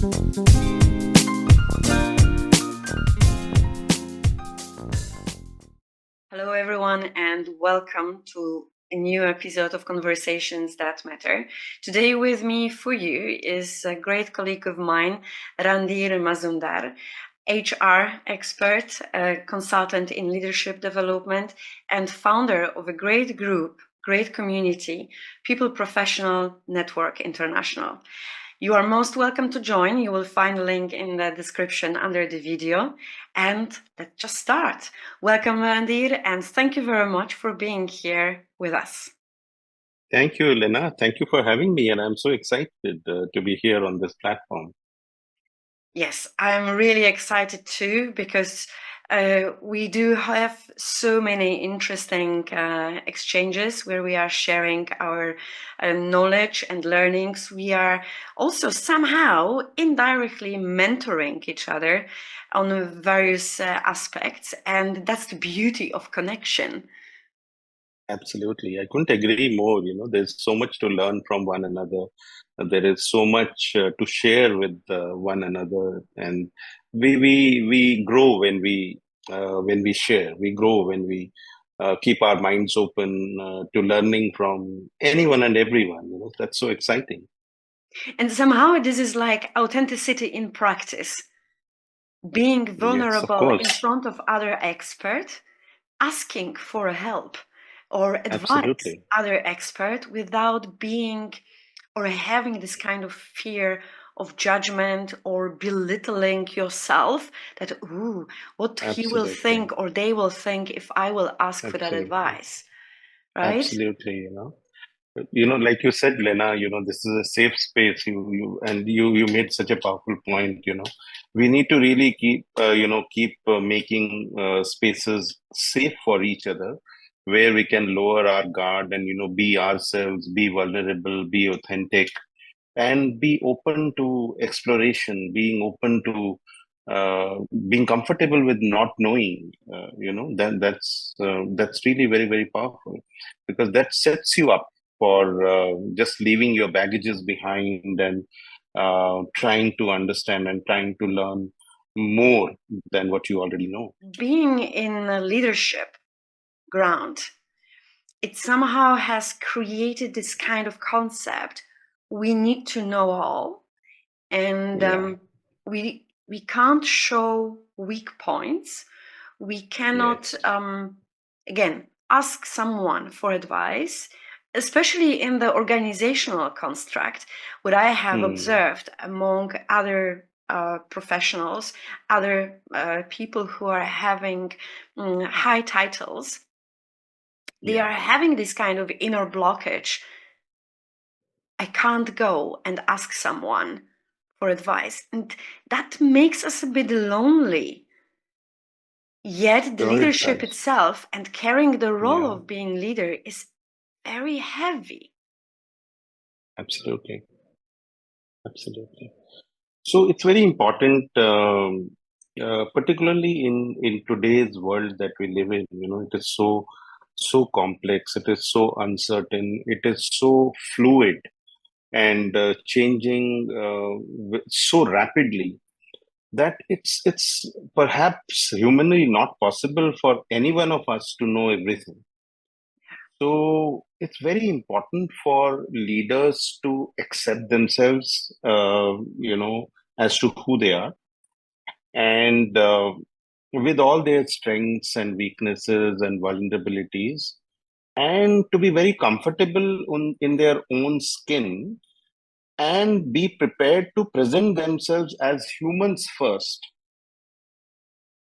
Hello, everyone, and welcome to a new episode of Conversations That Matter. Today with me for you is a great colleague of mine, Randhir Mazumdar, HR expert, a consultant in leadership development, and founder of a great group, great community, People Professional Network International. You are most welcome to join. You will find a link in the description under the video. And let's just start. Welcome, Randhir, and thank you very much for being here with us. Thank you, Lena. Thank you for having me, and I'm so excited to be here on this platform. Yes, I'm really excited too, because we do have so many interesting exchanges where we are sharing our knowledge and learnings. We are also somehow indirectly mentoring each other on various aspects, and that's the beauty of connection. Absolutely. I couldn't agree more. There's so much to learn from one another. There is so much to share with one another, and we grow when we share. We grow when we keep our minds open to learning from anyone and everyone. That's so exciting. And somehow this is like authenticity in practice. Being Yes, of vulnerable in course. front of other experts, asking for help or advice Absolutely. other expert without being or having this kind of fear of judgment or belittling yourself that, ooh, what he will Absolutely. think or they will think if I will ask for that Absolutely. advice, right? Absolutely. Like you said, Lena, this is a safe space. You made such a powerful point. We need to really keep making spaces safe for each other, where we can lower our guard and be ourselves, be vulnerable, be authentic, and be open to exploration, being open to being comfortable with not knowing. That's really very, very powerful, because that sets you up for just leaving your baggages behind and trying to understand and trying to learn more than what you already know. Being in a leadership ground, it somehow has created this kind of concept. We need to know all, and Yeah. we can't show weak points. We cannot Yes. again ask someone for advice, especially in the organizational construct. What I have observed among other professionals, other people who are having high titles, they Yeah. are having this kind of inner blockage. I can't go and ask someone for advice. And that makes us a bit lonely. Yet the Sure, it leadership does. itself and carrying the role Yeah. of being leader is very heavy. Absolutely. Absolutely. So it's very important, particularly in today's world that we live in. It is so complex. It is so uncertain. It is so fluid and changing so rapidly that it's perhaps humanly not possible for any one of us to know everything. So it's very important for leaders to accept themselves, as to who they are, and with all their strengths and weaknesses and vulnerabilities, and to be very comfortable in their own skin, and be prepared to present themselves as humans first.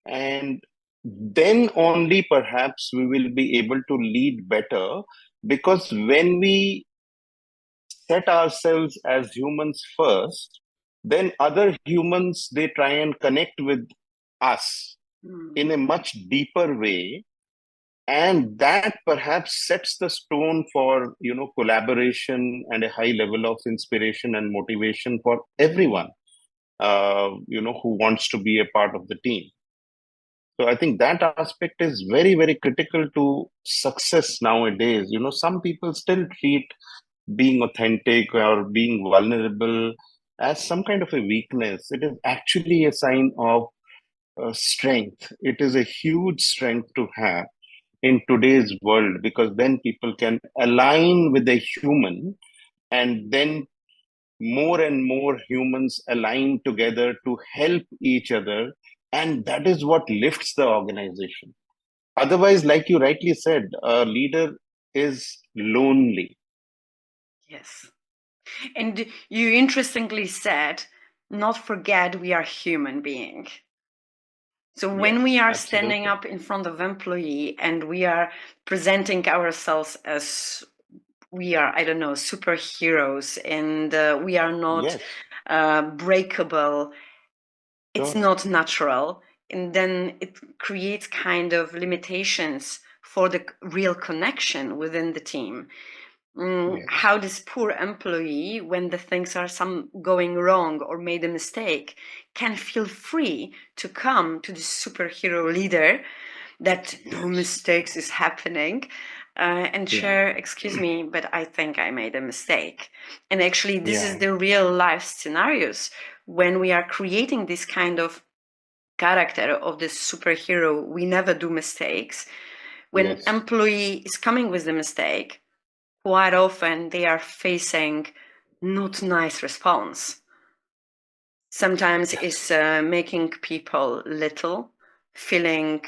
And then only perhaps we will be able to lead better, because when we set ourselves as humans first, then other humans, they try and connect with us in a much deeper way, and that perhaps sets the stone for collaboration and a high level of inspiration and motivation for everyone who wants to be a part of the team. So I think that aspect is very, very critical to success nowadays. Some people still treat being authentic or being vulnerable as some kind of a weakness. It is actually a sign of strength. It is a huge strength to have in today's world, because then people can align with a human, and then more and more humans align together to help each other, and that is what lifts the organization. Otherwise, like you rightly said, a leader is lonely. Yes. And you interestingly said, not forget we are human being. So when we Yes, are standing absolutely. up in front of employee and we are presenting ourselves as we are, I don't know, superheroes, and we are not Yes, breakable, it's sure. not natural. And then it creates kind of limitations for the real connection within the team. How Yes, this poor employee, when the things are some going wrong or made a mistake, can feel free to come to the superhero leader that no yes, mistakes is happening, and yeah, share, excuse me, but I think I made a mistake. And actually, this is yeah, the real life scenarios when we are creating this kind of character of this superhero. We never do mistakes. When yes, employee is coming with the mistake, quite often they are facing not nice response. Sometimes yes. it's making people little, feeling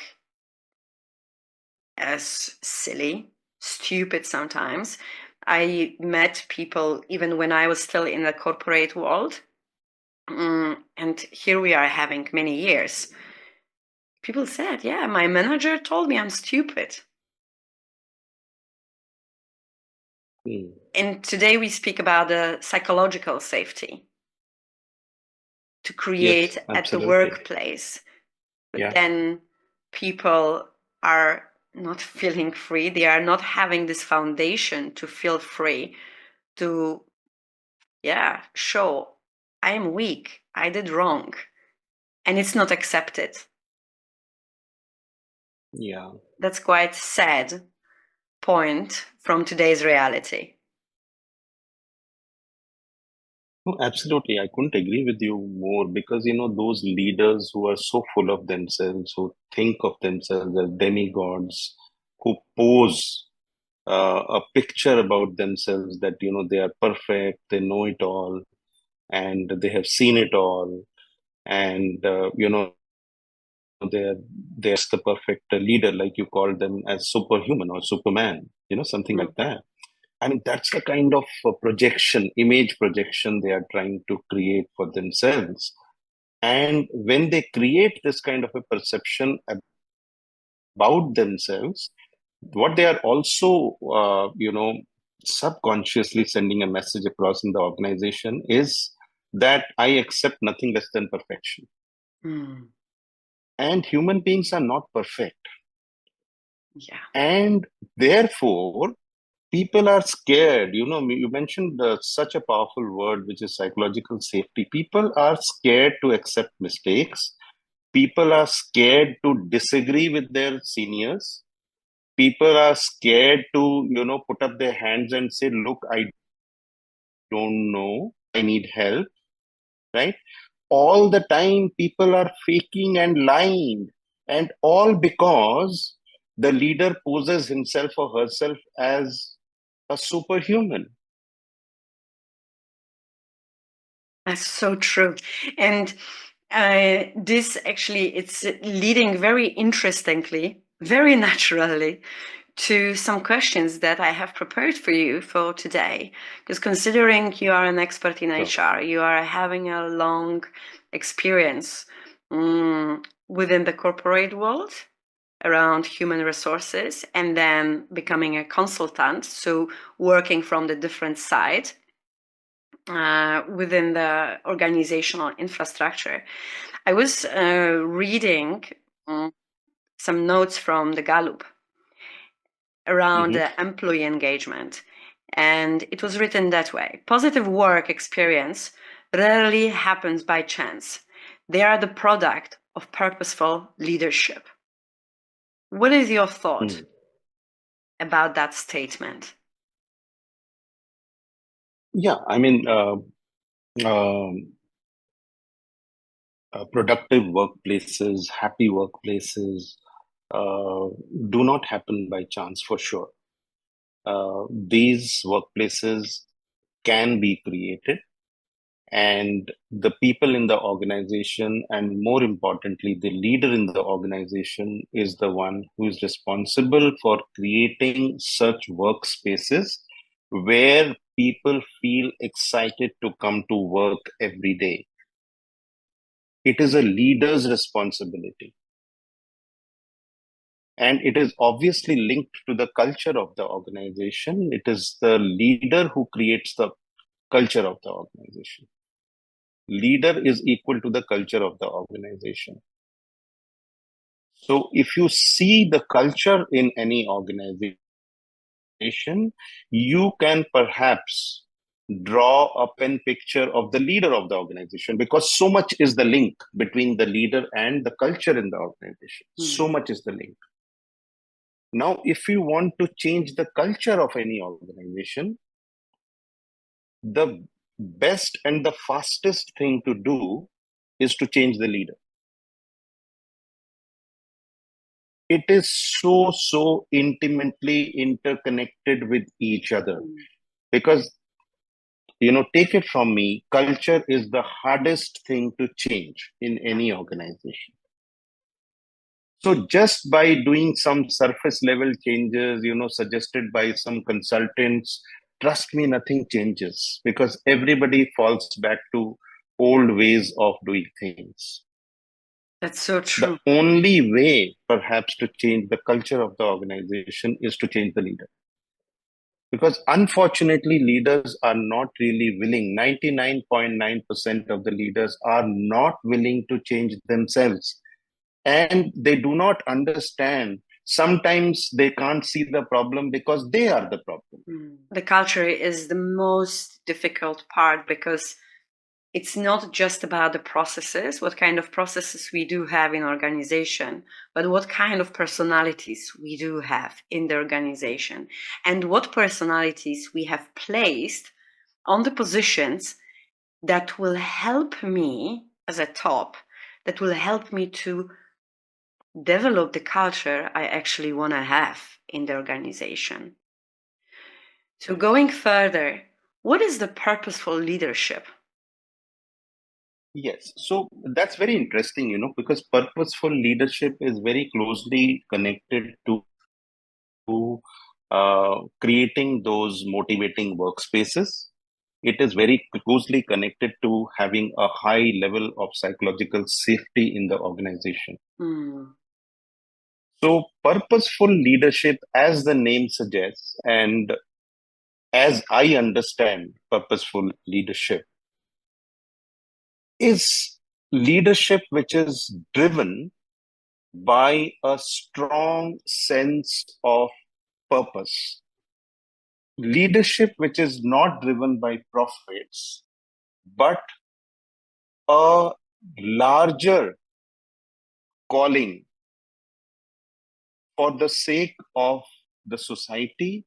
as silly, stupid sometimes. I met people even when I was still in the corporate world, and here we are having many years. People said, yeah, my manager told me I'm stupid. Hmm. And today we speak about the psychological safety to create Yes, at the absolutely. workplace. But Yeah, then people are not feeling free. They are not having this foundation to feel free to, yeah, show I am weak, I did wrong, and it's not accepted. yeah. That's quite sad point from today's reality. No, absolutely. I couldn't agree with you more, because, those leaders who are so full of themselves, who think of themselves as demigods, who pose a picture about themselves that, they are perfect, they know it all, and they have seen it all, and, they're, they're the perfect leader, like you call them as superhuman or superman, something like Mm. that. I mean, that's the kind of projection, image projection they are trying to create for themselves. And when they create this kind of a perception about themselves, what they are also, subconsciously sending a message across in the organization is that I accept nothing less than perfection. Mm. And human beings are not perfect. Yeah. And therefore, people are scared. You mentioned such a powerful word, which is psychological safety. People are scared to accept mistakes. People are scared to disagree with their seniors. People are scared to, put up their hands and say, look, I don't know, I need help, right? All the time, people are faking and lying, and all because the leader poses himself or herself as a superhuman. That's so true. And this actually, it's leading very interestingly, very naturally to some questions that I have prepared for you for today. Because considering you are an expert in Sure. HR, you are having a long experience within the corporate world around human resources, and then becoming a consultant, so working from the different side within the organizational infrastructure. I was reading some notes from the Gallup around Hmm. employee engagement, and it was written that way: positive work experience rarely happens by chance. They are the product of purposeful leadership. What is your thought about that statement? Yeah, I mean, Um, Productive workplaces, happy workplaces uh, do not happen by chance for sure. These workplaces can be created, and the people in the organization, and more importantly, the leader in the organization, is the one who is responsible for creating such workspaces where people feel excited to come to work every day. It is a leader's responsibility. And it is obviously linked to the culture of the organization. It is the leader who creates the culture of the organization. Leader is equal to the culture of the organization. So if you see the culture in any organization, you can perhaps draw a pen picture of the leader of the organization, because so much is the link between the leader and the culture in the organization. So much is the link. Now, if you want to change the culture of any organization, the best and the fastest thing to do is to change the leader. It is so intimately interconnected with each other, because, take it from me, culture is the hardest thing to change in any organization. So just by doing some surface level changes, suggested by some consultants, trust me, nothing changes, because everybody falls back to old ways of doing things. That's so The true. only way, perhaps, to change the culture of the organization is to change the leader. Because unfortunately, leaders are not really willing. 99.9% of the leaders are not willing to change themselves. And they do not understand. Sometimes they can't see the problem because they are the problem. The culture is the most difficult part, because it's not just about the processes, what kind of processes we do have in organization, but what kind of personalities we do have in the organization, and what personalities we have placed on the positions that will help me as a top, that will help me to develop the culture I actually want to have in the organization. So going further, what is the purposeful leadership? Yes, so that's very interesting, because purposeful leadership is very closely connected to creating those motivating workspaces. It is very closely connected to having a high level of psychological safety in the organization. So, purposeful leadership, as the name suggests, and as I understand purposeful leadership, is leadership which is driven by a strong sense of purpose. Leadership which is not driven by profits, but a larger calling for the sake of the society,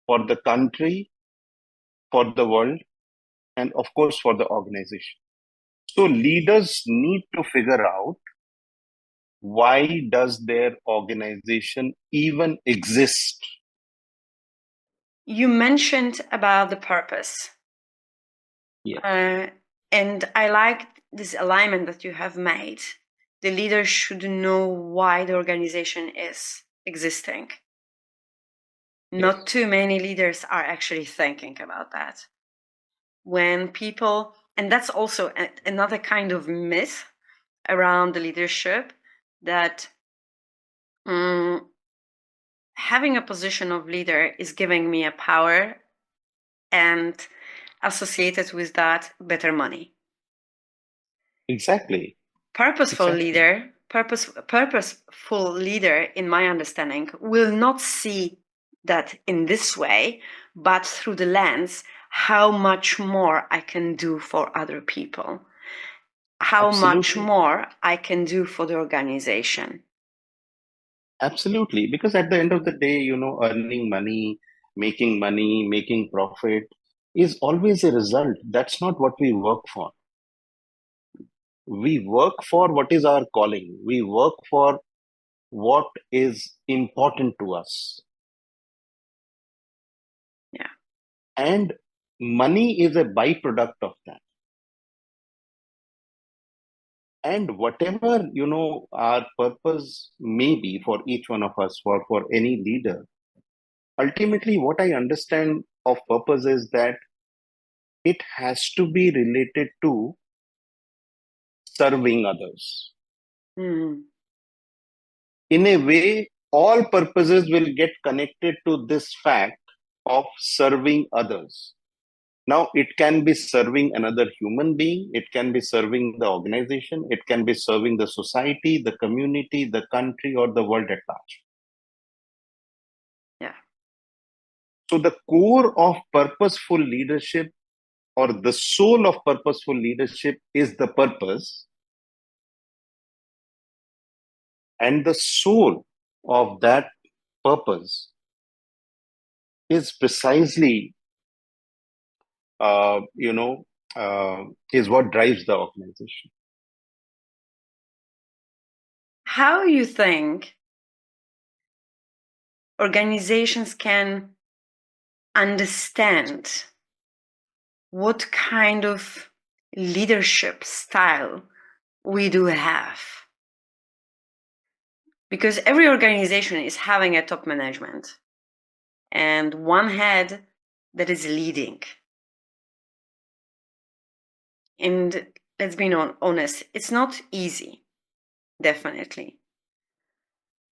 for the country, for the world, and of course for the organization. So leaders need to figure out, why does their organization even exist? You mentioned about the purpose. Yeah. And I like this alignment that you have made. The leader should know why the organization is existing. Not Yes. too many leaders are actually thinking about that. When people, and that's also another kind of myth around the leadership, that having a position of leader is giving me a power, and associated with that, better money. Exactly. Purposeful Exactly. leader, purposeful leader, in my understanding, will not see that in this way, but through the lens, how much more I can do for other people, how much Absolutely. more I can do for the organization. Absolutely. Because at the end of the day, earning money, making profit, is always a result. That's not what we work for. We work for what is our calling. We work for what is important to us. Yeah. And money is a byproduct of that. And whatever, our purpose may be for each one of us, for any leader, ultimately what I understand of purpose is that it has to be related to serving others. Mm. In a way, all purposes will get connected to this fact of serving others. Now, it can be serving another human being, it can be serving the organization, it can be serving the society, the community, the country, or the world at large. Yeah. So, the core of purposeful leadership or the soul of purposeful leadership is the purpose, and the soul of that purpose is precisely, uh, you know, is what drives the organization. How you think organizations can understand what kind of leadership style we do have? Because every organization is having a top management and one head that is leading. And let's be honest, it's not easy, definitely.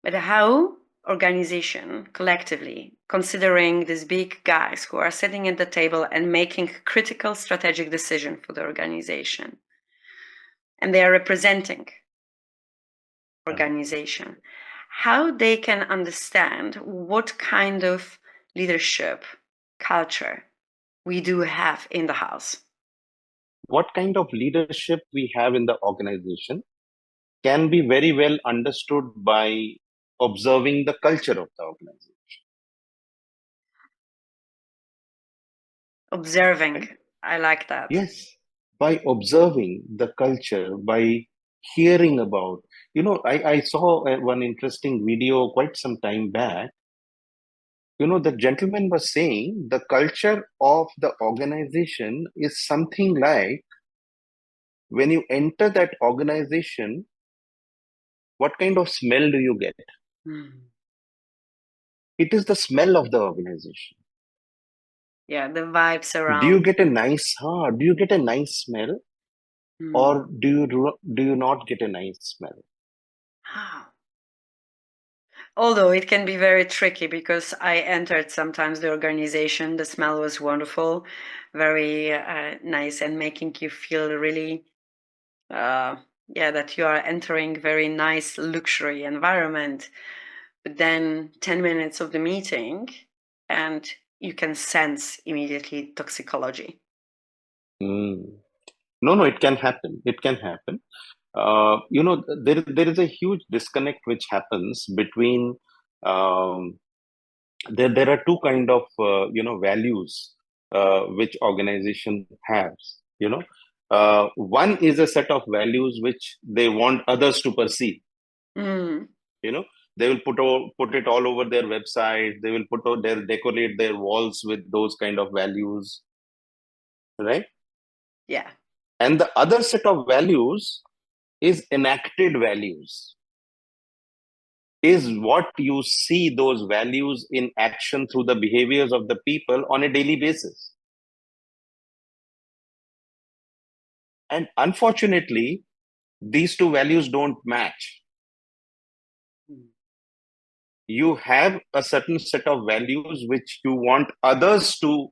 But how organization collectively, considering these big guys who are sitting at the table and making critical strategic decision for the organization, and they are representing organization, how they can understand what kind of leadership culture we do have in the house. What kind of leadership we have in the organization can be very well understood by observing the culture of the organization. Observing, Right? I like that. Yes, by observing the culture, by hearing about, I saw one interesting video quite some time back. The gentleman was saying the culture of the organization is something like when you enter that organization, what kind of smell do you get? Mm. It is the smell of the organization. Yeah, the vibes Do you around. get a nice, do you get a nice smell, Mm. or do you not get a nice smell? Ah. Although it can be very tricky because I entered sometimes the organization, the smell was wonderful, very nice, and making you feel really, yeah, that you are entering very nice luxury environment. But then 10 minutes of the meeting, and you can sense immediately toxicology. Mm. No, no, it can happen. It can happen. There is a huge disconnect which happens between there are two kind of values which organization has. One is a set of values which they want others to perceive. Mm. You know, they will put it all over their website. They will decorate their walls with those kind of values, right? Yeah. And the other set of values is enacted values, is what you see those values in action through the behaviors of the people on a daily basis. And unfortunately, these two values don't match. Mm. You have a certain set of values which you want others to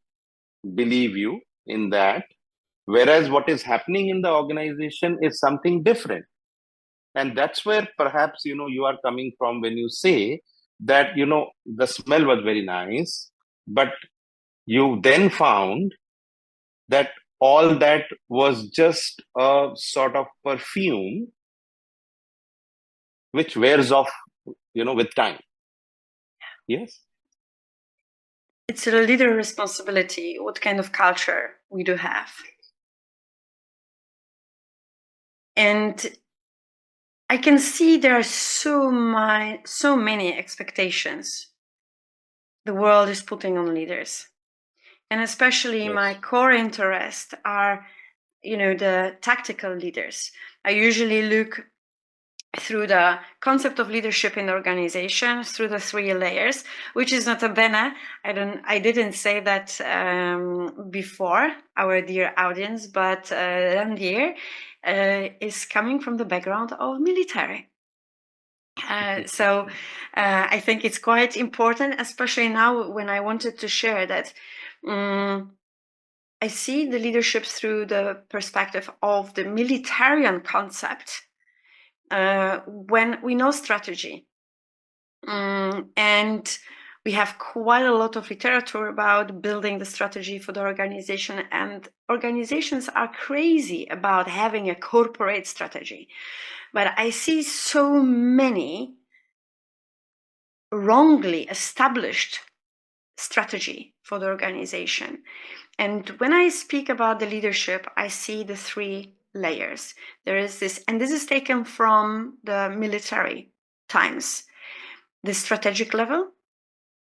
believe you in that, whereas what is happening in the organization is something different. And that's where perhaps you are coming from when you say that the smell was very nice, but you then found that all that was just a sort of perfume which wears off with time. Yes. it's a leader responsibility what kind of culture we do have. And I can see there are so many expectations the world is putting on leaders. And especially Yes. my core interests are, the tactical leaders. I usually look through the concept of leadership in the organization through the 3 layers, which is not a bene. I didn't say that before our dear audience, but Randhir is coming from the background of military. So I think it's quite important, especially now when I wanted to share that I see the leadership through the perspective of the militarian concept. When we know strategy, and we have quite a lot of literature about building the strategy for the organization, and organizations are crazy about having a corporate strategy. But I see so many wrongly established strategy for the organization. And when I speak about the leadership, I see the 3 layers. There is this, and this is taken from the military times, the strategic level,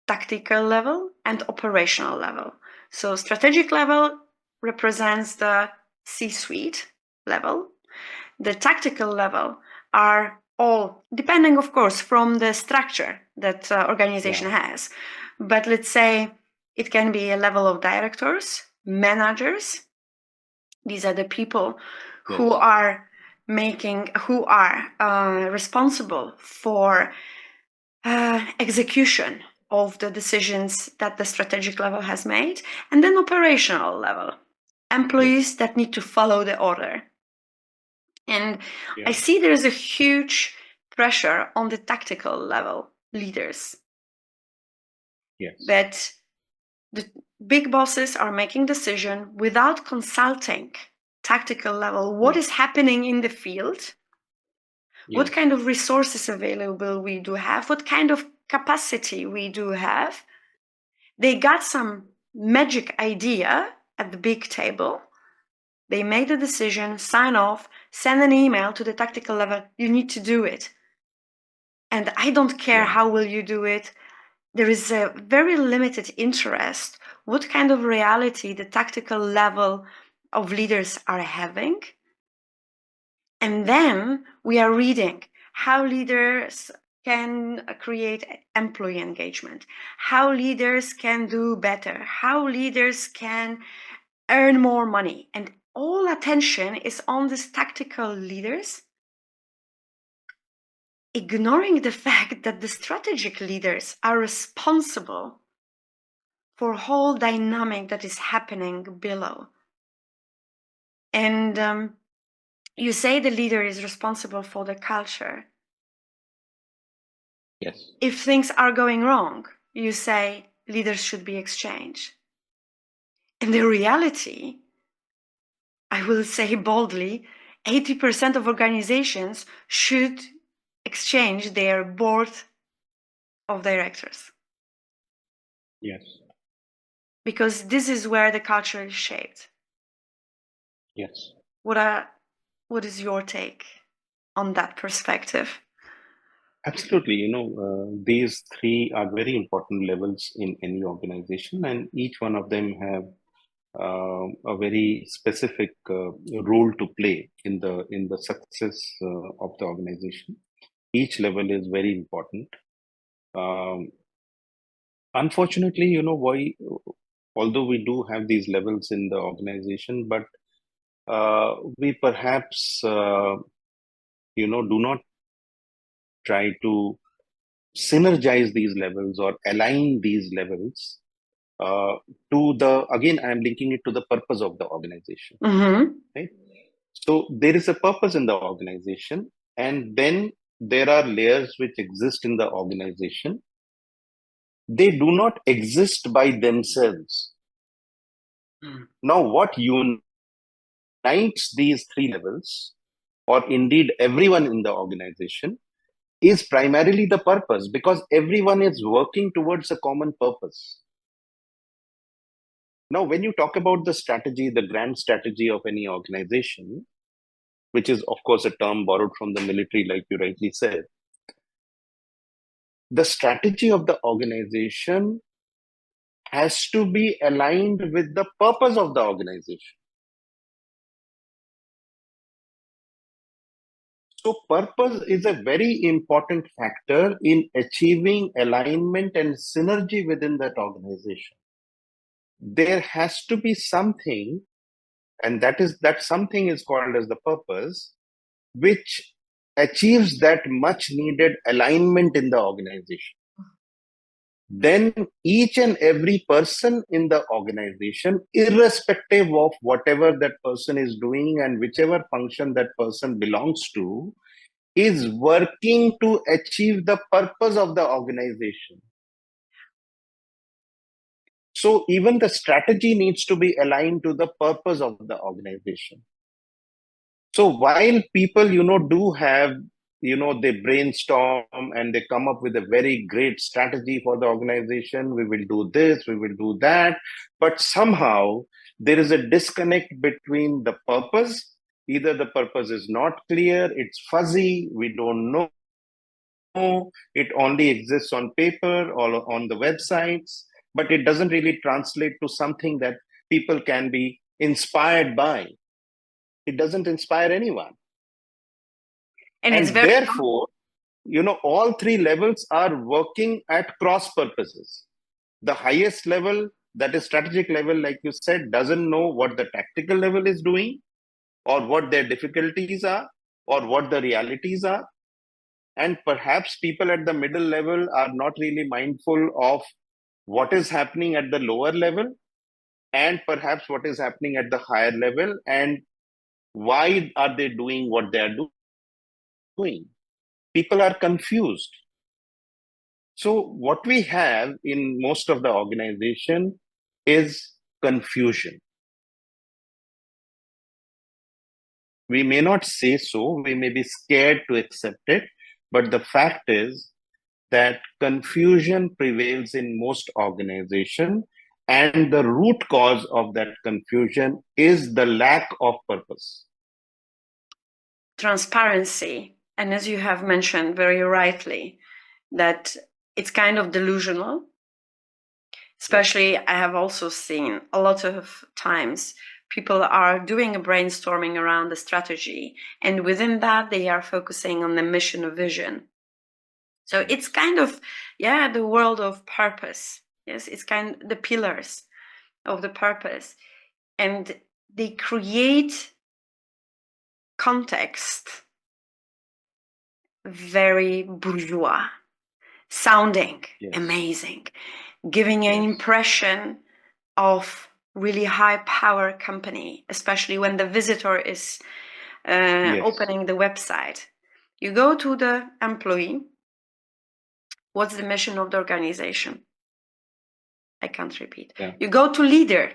tactical level, and operational level. So strategic level represents the C-suite level. The tactical level are all, depending, of course, from the structure that organization has. But let's say it can be a level of directors, managers. These are the people who are responsible for execution of the decisions that the strategic level has made, and then operational level, employees that need to follow the order. And I see there's a huge pressure on the tactical level leaders. That the big bosses are making decisions without consulting tactical level what is happening in the field, what kind of resources available we do have, what kind of capacity we do have. They got some magic idea at the big table. They made a decision, sign off, send an email to the tactical level, you need to do it. And I don't care how will you do it. There is a very limited interest what kind of reality the tactical level of leaders are having. And then we are reading how leaders can create employee engagement, how leaders can do better, how leaders can earn more money. And all attention is on these tactical leaders, ignoring the fact that the strategic leaders are responsible for whole dynamic that is happening below. And you say the leader is responsible for the culture. Yes. If things are going wrong, you say leaders should be exchanged. In the reality, I will say boldly, 80% of organizations should exchange their board of directors. Yes. Because this is where the culture is shaped. Yes. What is your take on that perspective? Absolutely. These 3 are very important levels in any organization, and each one of them have a very specific role to play in the success of the organization. Each level is very important. Unfortunately, why, although we do have these levels in the organization, but we perhaps do not try to synergize these levels or align these levels to the, again, I'm linking it to the purpose of the organization. Right? So there is a purpose in the organization, and then there are layers which exist in the organization. They do not exist by themselves. Now, what unites these 3 levels, or indeed everyone in the organization, is primarily the purpose, because everyone is working towards a common purpose. Now, when you talk about the strategy, the grand strategy of any organization, which is, of course, a term borrowed from the military, like you rightly said, the strategy of the organization has to be aligned with the purpose of the organization. So, purpose is a very important factor in achieving alignment and synergy within that organization. There has to be something, and that something is called as the purpose, which achieves that much needed alignment in the organization. Then each and every person in the organization, irrespective of whatever that person is doing and whichever function that person belongs to, is working to achieve the purpose of the organization. So even the strategy needs to be aligned to the purpose of the organization. So while people, do have, they brainstorm and they come up with a very great strategy for the organization. We will do this, we will do that. But somehow there is a disconnect between the purpose. Either the purpose is not clear, it's fuzzy, we don't know. It only exists on paper or on the websites, but it doesn't really translate to something that people can be inspired by. It doesn't inspire anyone. And it's And very therefore, all three levels are working at cross purposes. The highest level, that is strategic level, like you said, doesn't know what the tactical level is doing or what their difficulties are or what the realities are. And perhaps people at the middle level are not really mindful of what is happening at the lower level and perhaps what is happening at the higher level and why are they doing what they are doing. People are confused. So what we have in most of the organization is confusion. We may not say so, we may be scared to accept it, but the fact is that confusion prevails in most organization, and the root cause of that confusion is the lack of purpose. transparency. And as you have mentioned very rightly, that it's kind of delusional. Especially, I have also seen a lot of times people are doing a brainstorming around the strategy, and within that, they are focusing on the mission or vision. So it's kind of, the world of purpose. Yes, it's kind of the pillars of the purpose. And they create context very bourgeois, sounding amazing, giving an impression of really high power company, especially when the visitor is opening the website. You go to the employee, what's the mission of the organization? I can't repeat. You go to leader,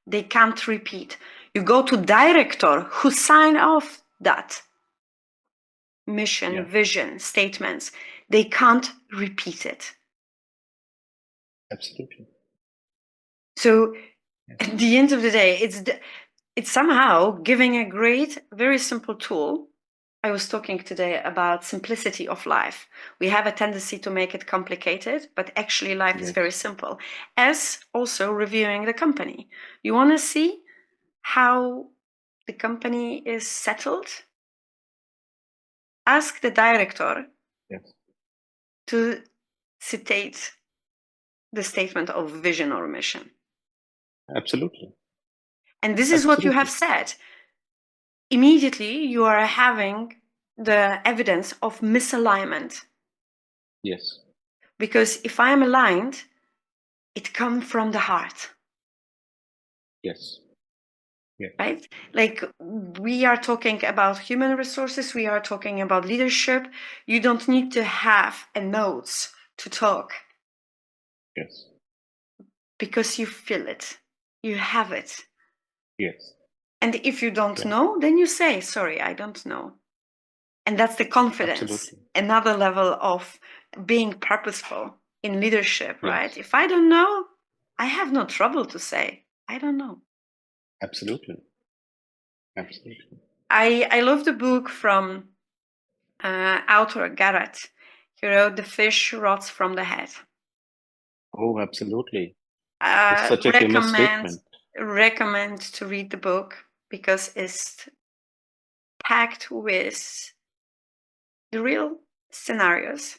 they can't repeat. You go to director who sign off that mission, vision, statements, they can't repeat it. Absolutely. So at the end of the day, it's somehow giving a great, very simple tool. I was talking today about simplicity of life. We have a tendency to make it complicated, but actually life is very simple. As also reviewing the company. You want to see how the company is settled? Ask the director to citate the statement of vision or mission. Absolutely. And this is what you have said. Immediately, you are having the evidence of misalignment. Yes. Because if I am aligned, it comes from the heart. Yes. Yeah. Right? Like we are talking about human resources, we are talking about leadership. You don't need to have a notes to talk. Yes. Because you feel it. You have it. Yes. And if you don't know, then you say, sorry, I don't know. And that's the confidence. Absolutely. Another level of being purposeful in leadership, right? If I don't know, I have no trouble to say, I don't know. Absolutely. Absolutely. I love the book from author Garrett. He wrote The Fish Rots from the Head. Oh, absolutely. It's such a famous Recommend statement. recommend to read the book because it's packed with the real scenarios.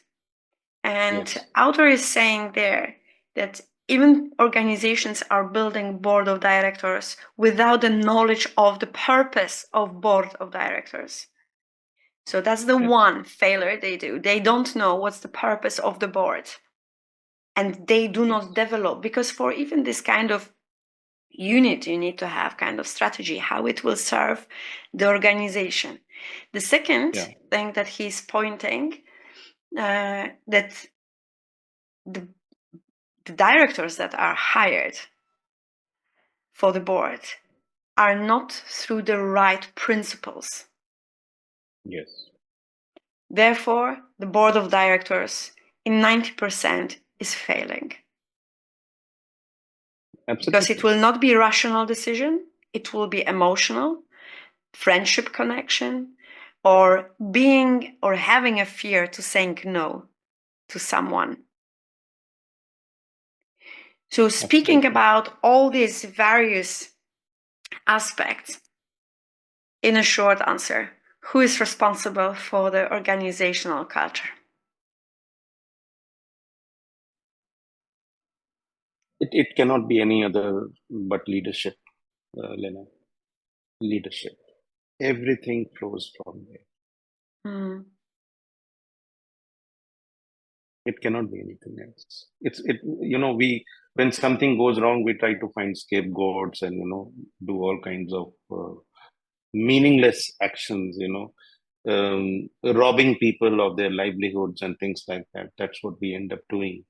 And Yes. author is saying there that even organizations are building board of directors without the knowledge of the purpose of board of directors. So that's the Yes. one failure they do. They don't know what's the purpose of the board. And they do not Yes. develop, because for even this kind of unit, you need to have kind of strategy, how it will serve the organization. The second Yeah. thing that he's pointing, that the directors that are hired for the board are not through the right principles. Yes. Therefore, the board of directors in 90% is failing. Because it Absolutely. will not be rational decision, it will be emotional, friendship connection, or being or having a fear to saying no to someone. So speaking Absolutely. about all these various aspects, in a short answer, who is responsible for the organizational culture? It cannot be any other but leadership, Lena. Leadership. Everything flows from there. Mm. It cannot be anything else. We when something goes wrong, we try to find scapegoats and do all kinds of meaningless actions. Robbing people of their livelihoods and things like that. That's what we end up doing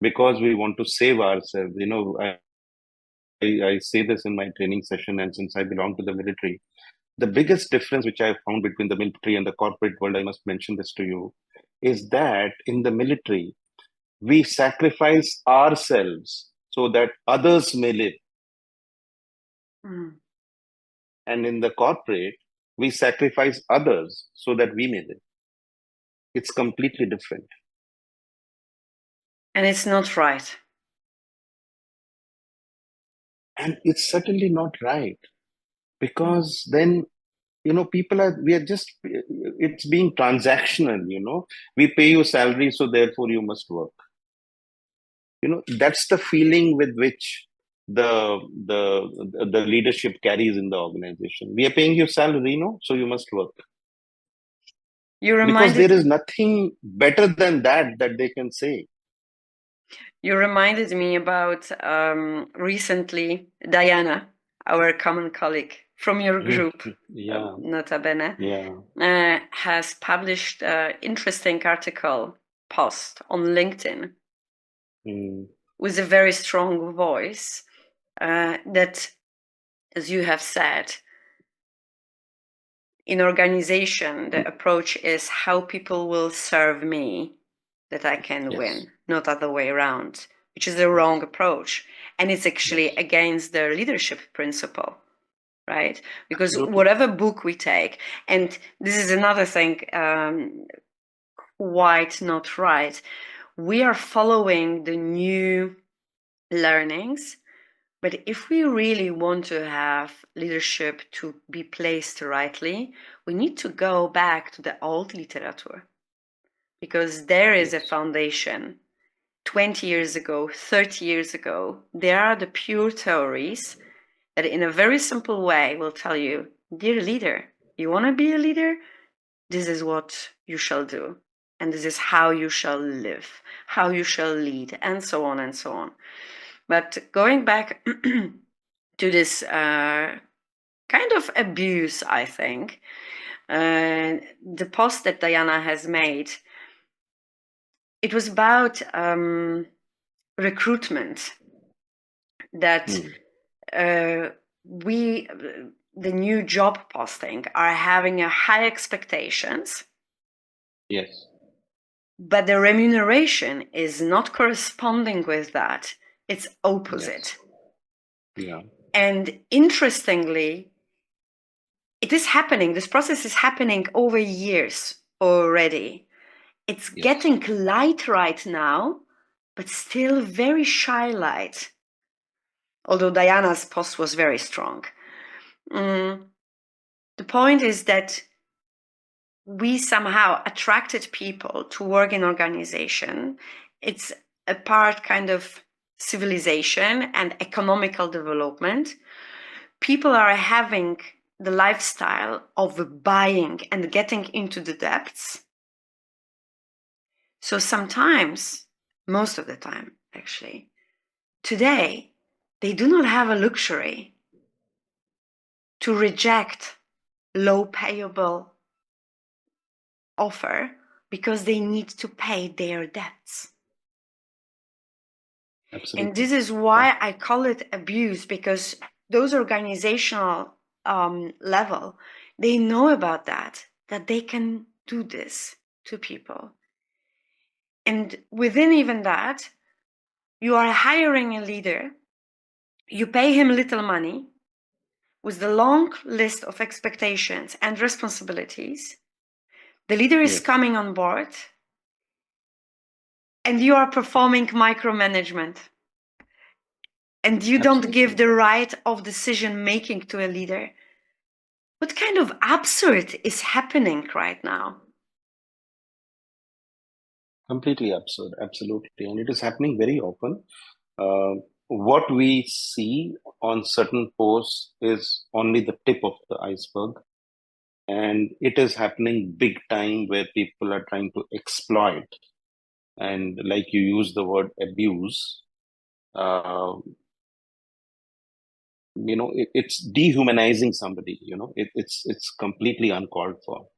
because we want to save ourselves. I say this in my training session, and since I belong to the military, the biggest difference which I have found between the military and the corporate world, I must mention this to you, is that in the military, we sacrifice ourselves so that others may live. Mm. And in the corporate, we sacrifice others so that we may live. It's completely different. And it's not right. And it's certainly not right Mm. because then, we are just, it's being transactional. We pay you salary, so therefore you must work. That's the feeling with which the leadership carries in the organization. We are paying you salary, so you must work. You Because reminded there is nothing better than that they can say. you reminded me about recently Diana, our common colleague from your group, Yeah, nota bene, yeah. has published an interesting article post on LinkedIn Mm, with a very strong voice that, as you have said, in organization, the approach is how people will serve me that I can yes, win, not other way around, which is the yes, wrong approach. And it's actually yes. against the leadership principle, right? Because Absolutely. whatever book we take, and this is another thing, quite not right, we are following the new learnings. But if we really want to have leadership to be placed rightly, we need to go back to the old literature because there is a Yes. foundation. 20 years ago, 30 years ago, there are the pure theories that in a very simple way will tell you, dear leader, you want to be a leader? This is what you shall do. And this is how you shall live, how you shall lead, and so on and so on. But going back to this kind of abuse, I think, the post that Diana has made, it was about recruitment, that Mm, we, the new job posting, are having a high expectations, yes. but the remuneration is not corresponding with that. It's Yes. opposite. Yeah. And interestingly, it is happening. This process is happening over years already. It's Yes, getting light right now, but still very shy light. Although Diana's post was very strong. The point is that we somehow attracted people to work in organization. It's a part kind of civilization and economical development. People are having the lifestyle of buying and getting into the depths. So sometimes, most of the time actually, today, they do not have a luxury to reject low payable offer because they need to pay their debts. And absolutely. this is Yeah, why I call it abuse, because those organizational level, they know about that they can do this to people. And within even that, you are hiring a leader, you pay him little money with the long list of expectations and responsibilities. The leader is yes, coming on board and you are performing micromanagement. And you don't give absolutely. the right of decision making to a leader. What kind of absurd is happening right now? Completely absurd, absolutely. And it is happening very often. Uh, what we see on certain posts is only the tip of the iceberg. And it is happening big time where people are trying to exploit. And like you use the word abuse, uh, it's dehumanizing somebody, it's completely uncalled for.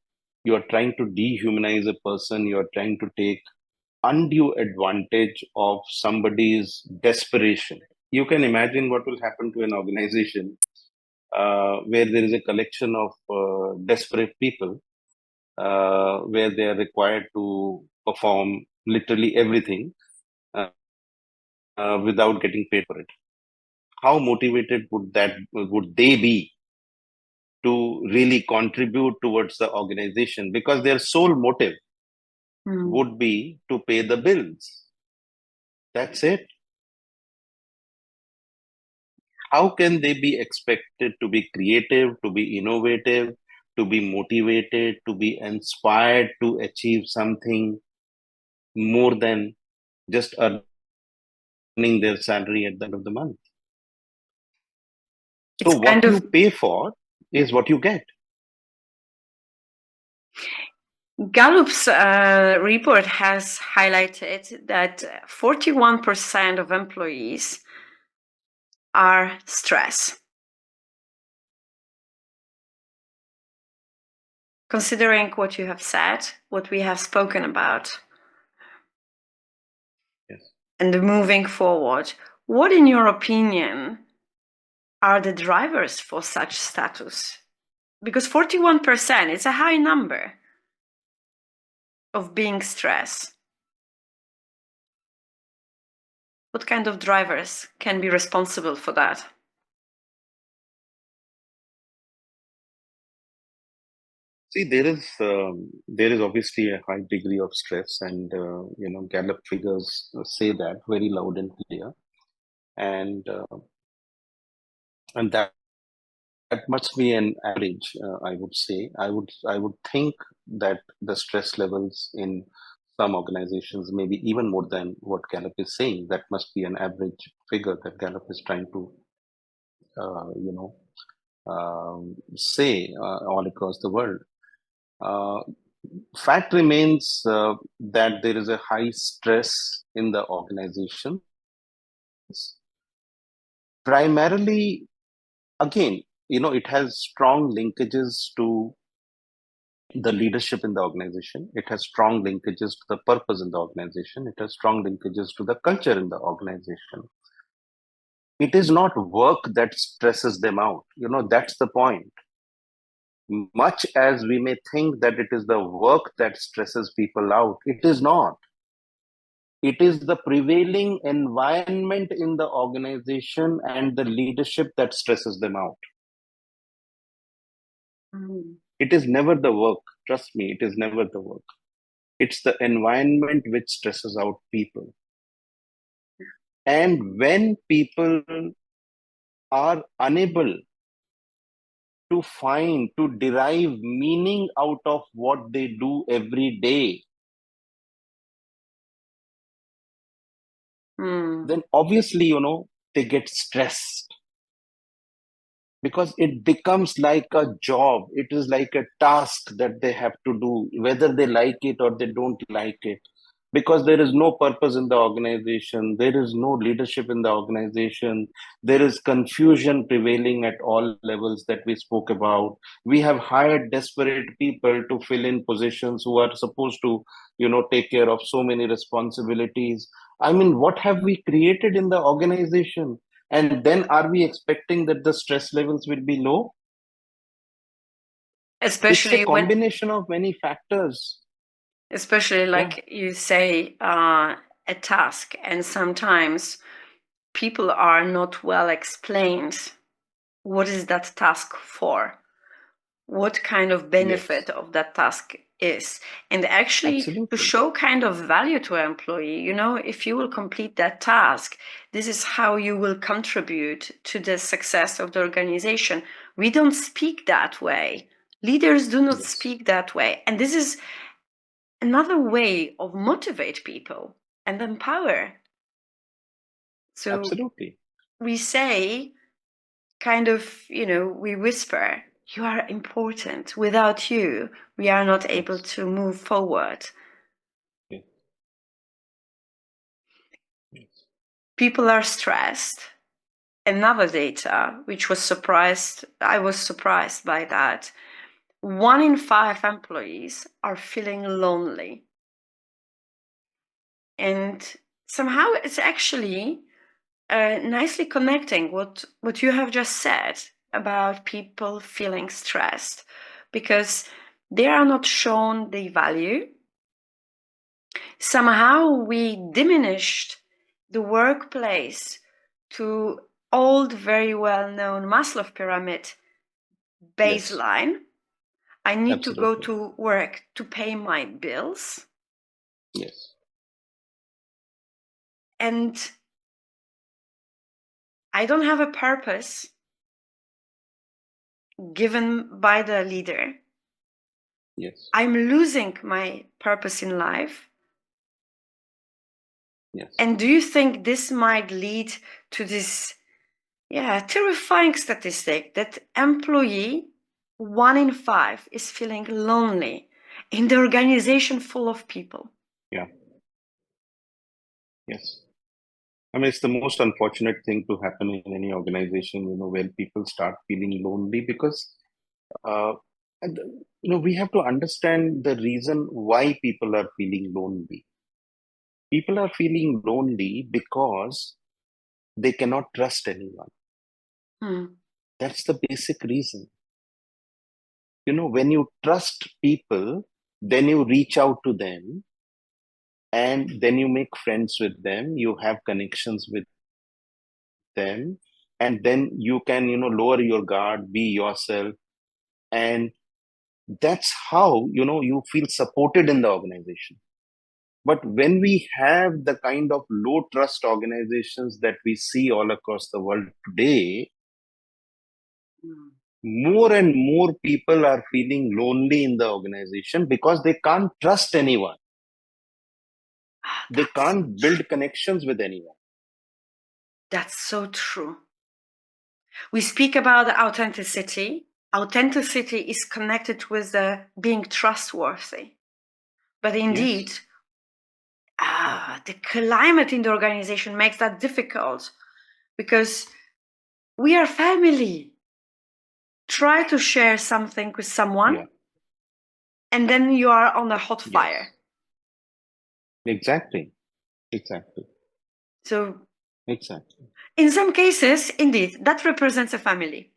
You are trying to dehumanize a person, you are trying to take undue advantage of somebody's desperation. You can imagine what will happen to an organization where there is a collection of desperate people, where they are required to perform literally everything uh, without getting paid for it. How motivated would they be to really contribute towards the organization? Because their sole motive Hmm. would be to pay the bills. That's it. How can they be expected to be creative, to be innovative, to be motivated, to be inspired to achieve something more than just earning their salary at the end of the month? So It's kind what of you pay for is what you get. Gallup's report has highlighted that 41% of employees are stressed. Considering what you have said, what we have spoken about, Yes. and moving forward, what, in your opinion, are the drivers for such status? Because 41% is a high number of being stressed. What kind of drivers can be responsible for that? See, there is obviously a high degree of stress, and Gallup figures say that very loud and clear, and that must be an average. I would say. I would think that the stress levels in some organizations may be even more than what Gallup is saying. That must be an average figure that Gallup is trying to, uh, you know, say all across the world. Uh, Fact remains that there is a high stress in the organizations. Primarily, again, it has strong linkages to the leadership in the organization. It has strong linkages to the purpose in the organization. It has strong linkages to the culture in the organization. It is not work that stresses them out. That's the point. Much as we may think that it is the work that stresses people out, it is not. It is the prevailing environment in the organization and the leadership that stresses them out. Mm. It is never the work. Trust me, it is never the work. It's the environment which stresses out people. And when people are unable to derive meaning out of what they do every day, Mm. then obviously, they get stressed because it becomes like a job. It is like a task that they have to do, whether they like it or they don't like it. Because there is no purpose in the organization, there is no leadership in the organization, there is confusion prevailing at all levels that we spoke about. We have hired desperate people to fill in positions who are supposed to, take care of so many responsibilities. I mean, what have we created in the organization? And then are we expecting that the stress levels will be low? It's a Especially when, combination of many factors. especially Yeah, like you say, a task, and sometimes people are not well explained. What is that task for? What kind of benefit yes, of that task is? And actually to absolutely. show kind of value to an employee, if you will complete that task, this is how you will contribute to the success of the organization. We don't speak that way. Leaders do not Yes, speak that way. And this is another way of motivate people and empower. So absolutely. we say, kind of, we whisper, you are important. Without you, we are not able Yes, to move forward. yes, yes. People are stressed. Another data, which I was surprised by that. 1 in 5 employees are feeling lonely. And somehow it's actually nicely connecting what you have just said about people feeling stressed, because they are not shown the value. Somehow we diminished the workplace to old, very well-known Maslow pyramid Yes, baseline. I need to go absolutely. to work to pay my bills, Yes, and I don't have a purpose given by the leader. yes, I'm losing my purpose in life. yes, And do you think this might lead to this, terrifying statistic that employee 1 in 5 is feeling lonely in the organization full of people? yeah, yes. I mean, it's the most unfortunate thing to happen in any organization, when people start feeling lonely because, uh, and, we have to understand the reason why people are feeling lonely. People are feeling lonely because they cannot trust anyone. Hmm. That's the basic reason. When you trust people, then you reach out to them and then you make friends with them, you have connections with them, and then you can, lower your guard, be yourself. And that's how, you feel supported in the organization. But when we have the kind of low trust organizations that we see all across the world today, Hmm. more and more people are feeling lonely in the organization because they can't trust anyone. They That's so can't true. build connections with anyone. That's so true. We speak about authenticity. Authenticity is connected with being trustworthy. But indeed, Yes. the climate in the organization makes that difficult, because we are family. Try to share something with Yeah. someone, and then you are on a hot Yes. fire. Exactly. Exactly. So, Exactly. in some cases, indeed, that represents a family.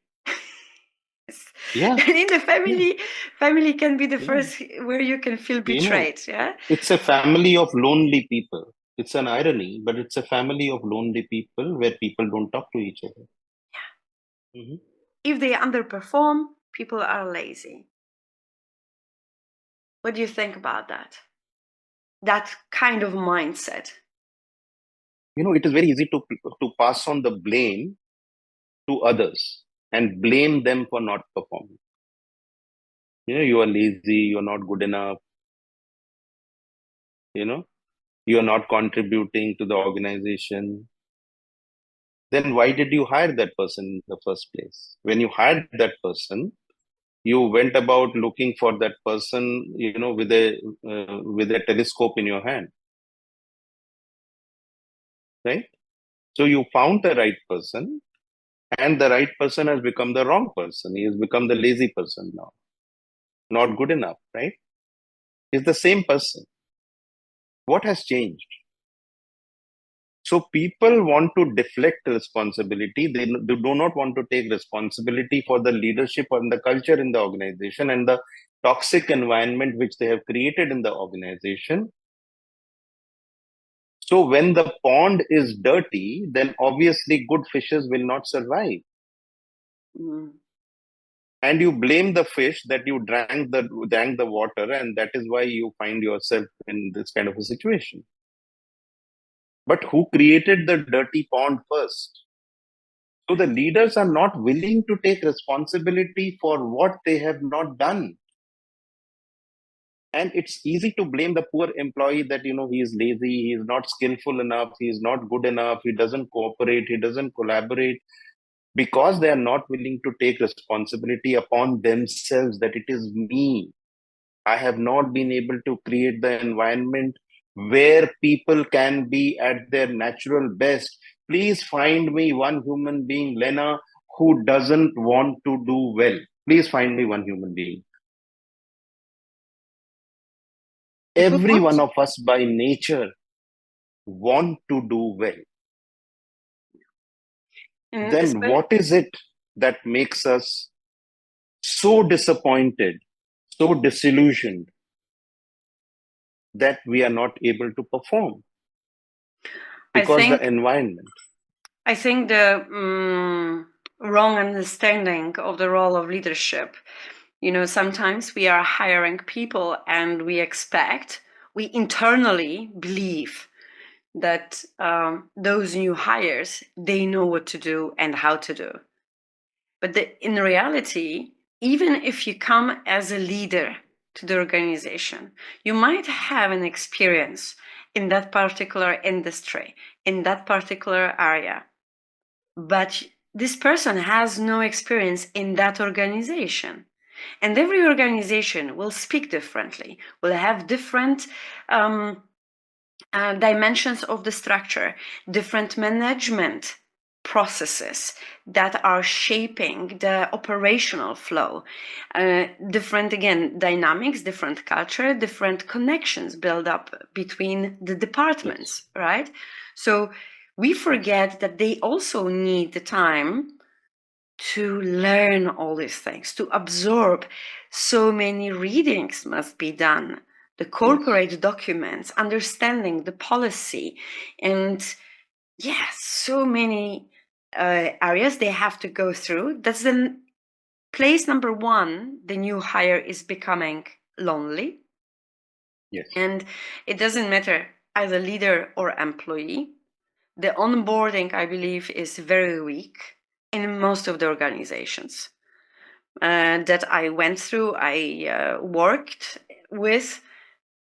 Yeah. And in the Yeah. family can be the Yeah. first where you can feel You know, betrayed. Yeah. it's a family of lonely people. It's an irony, but it's a family of lonely people where people don't talk to each other. Mhm. If they underperform, people are lazy. What do you think about that? That kind of mindset. It is very easy to pass on the blame to others and blame them for not performing. You are lazy, you're not good enough, you know, you're not contributing to the organization. Then why did you hire that person in the first place? When you hired that person, you went about looking for that person, with a telescope in your hand, right? So you found the right person, and the right person has become the wrong person. He has become the lazy person now, not good enough, right? He's the same person. What has changed? So people want to deflect responsibility. They do not want to take responsibility for the leadership and the culture in the organization and the toxic environment which they have created in the organization. So when the pond is dirty, then obviously good fishes will not survive. Mm. And you blame the fish that you drank the water, and that is why you find yourself in this kind of a situation. But who created the dirty pond first? So the leaders are not willing to take responsibility for what they have not done. And it's easy to blame the poor employee that, he is lazy, he is not skillful enough, he is not good enough, he doesn't cooperate, he doesn't collaborate, because they are not willing to take responsibility upon themselves that it is me. I have not been able to create the environment where people can be at their natural best. Please find me one human being, Lena, who doesn't want to do well. Please find me one human being. If we Every want, one of us by nature want to do well. and Then what is it that makes us so disappointed, so disillusioned that we are not able to perform? I Because the think environment. I think the wrong understanding of the role of leadership. Sometimes we are hiring people and we internally believe that those new hires, they know what to do and how to do. But in reality, even if you come as a leader to the organization, you might have an experience in that particular industry, in that particular area, but this person has no experience in that organization. And every organization will speak differently, will have different dimensions of the structure, different management processes that are shaping the operational flow, different, again, dynamics, different culture, different connections build up between the departments, Yes. right? So we forget that they also need the time to learn all these things, to absorb. So many readings must be done, the corporate Yes. documents, understanding the policy, and yes, so many areas they have to go through. That's the place number one. The new hire is becoming lonely. Yes. And it doesn't matter either leader or employee. The onboarding, I believe, is very weak in most of the organizations that I went through. I worked with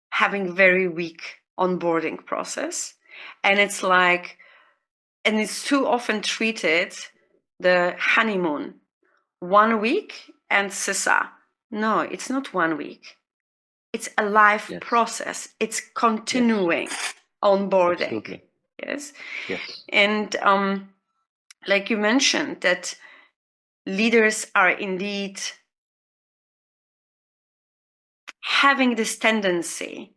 having very weak onboarding process. And it's too often treated the honeymoon, 1 week and sisa. No, it's not 1 week. It's a life Yes. process. It's Yes. continuing onboarding. Absolutely. Yes. Yes. And like you mentioned, that leaders are indeed having this tendency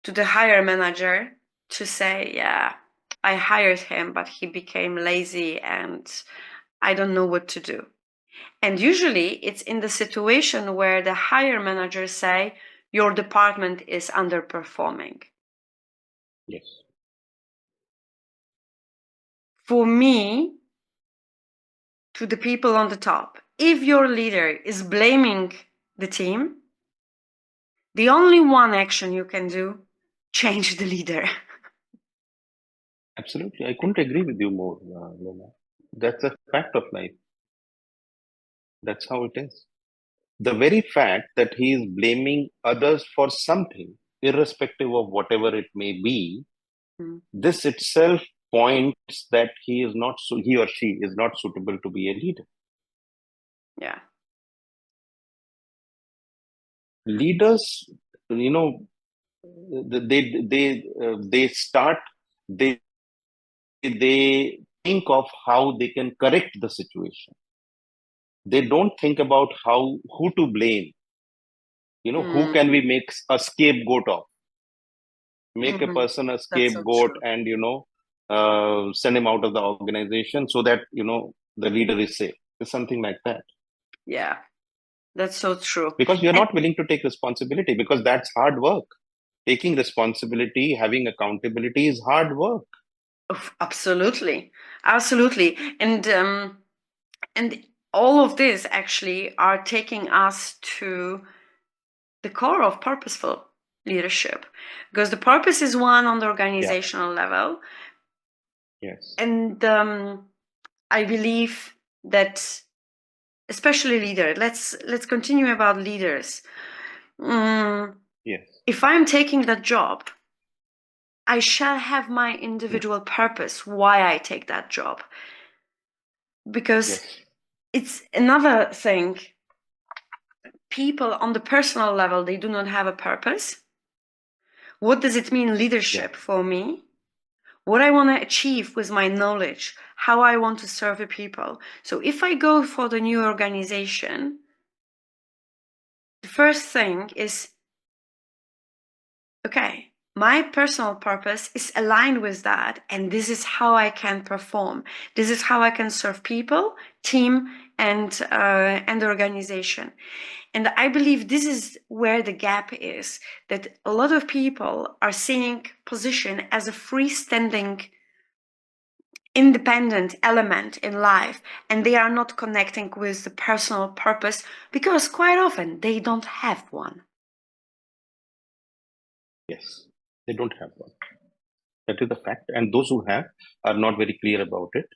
to the hire manager to say, yeah, I hired him, but he became lazy and I don't know what to do. And usually it's in the situation where the hire managers say, your department is underperforming. Yes. For me, to the people on the top, if your leader is blaming the team, the only one action you can do, change the leader. Absolutely. I couldn't agree with you more, Loma. That's a fact of life. That's how it is. The very fact that he is blaming others for something, irrespective of whatever it may be, Mm, this itself points that he or she is not suitable to be a leader. yeah. Leaders, you know, they they think of how they can correct the situation. They don't think about who to blame. Who can we Mm, make a scapegoat of? Make a mhm. person a That's so scapegoat true. and send him out of the organization so that the leader is safe. It's something like that. Yeah, that's so true. Because you're And not willing to take responsibility, because that's hard work. Taking responsibility, having accountability is hard work. absolutely, absolutely. And all of this actually are taking us to the core of purposeful leadership, because the purpose is one on the Yeah. organizational level, Yes. and I believe that especially leader. Let's continue about leaders. Mm, Yes. if I'm taking that job, I shall have my Mm. individual purpose why I take that job, because Yes. it's another thing. People on the personal level, they do not have a purpose. What does it mean Yeah. leadership for me? What I want to achieve with my knowledge, how I want to serve the people. So if I go for the new organization, the first thing is, okay, my personal purpose is aligned with that, and this is how I can perform. This is how I can serve people, team, and the organization. And I believe this is where the gap is, that a lot of people are seeing position as a freestanding independent element in life, and they are not connecting with the personal purpose because quite often they don't have one. Yes. They don't have one. That is the fact. And those who have are not very clear about it.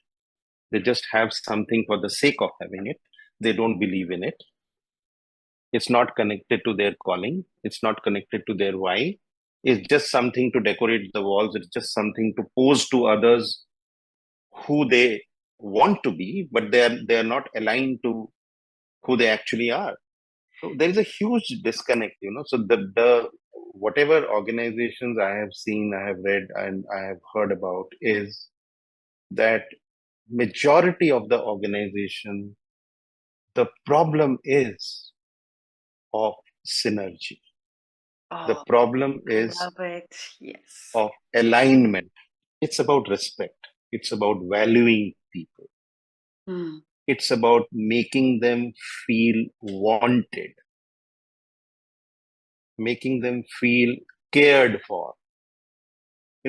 They just have something for the sake of having it. They don't believe in it. It's not connected to their calling. It's not connected to their why. It's just something to decorate the walls. It's just something to pose to others who they want to be, but they are not aligned to who they actually are. So there is a huge disconnect. So the whatever organizations I have seen, I have read, and I have heard about is that majority of the organization, the problem is of synergy. The Oh, problem I is love it. Yes. of alignment. It's about respect. It's about valuing people. Mm. It's about making them feel wanted, making them feel cared for.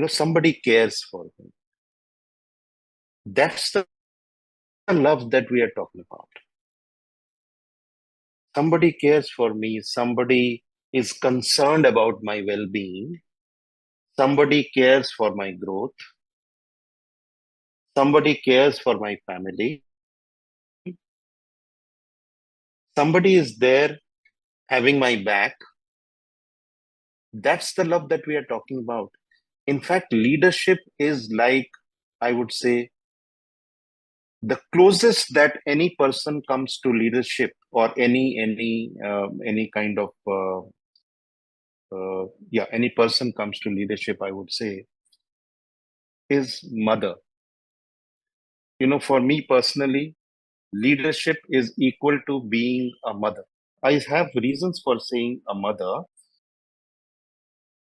Somebody cares for them. That's the love that we are talking about. Somebody cares for me. Somebody is concerned about my well being. Somebody cares for my growth. Somebody cares for my family. Somebody is there having my back. That's the love that we are talking about. In fact, leadership is like, I would say, the closest that any person comes to leadership, or any kind of any person comes to leadership, I would say, is mother. For me personally, leadership is equal to being a mother. I have reasons for saying a mother,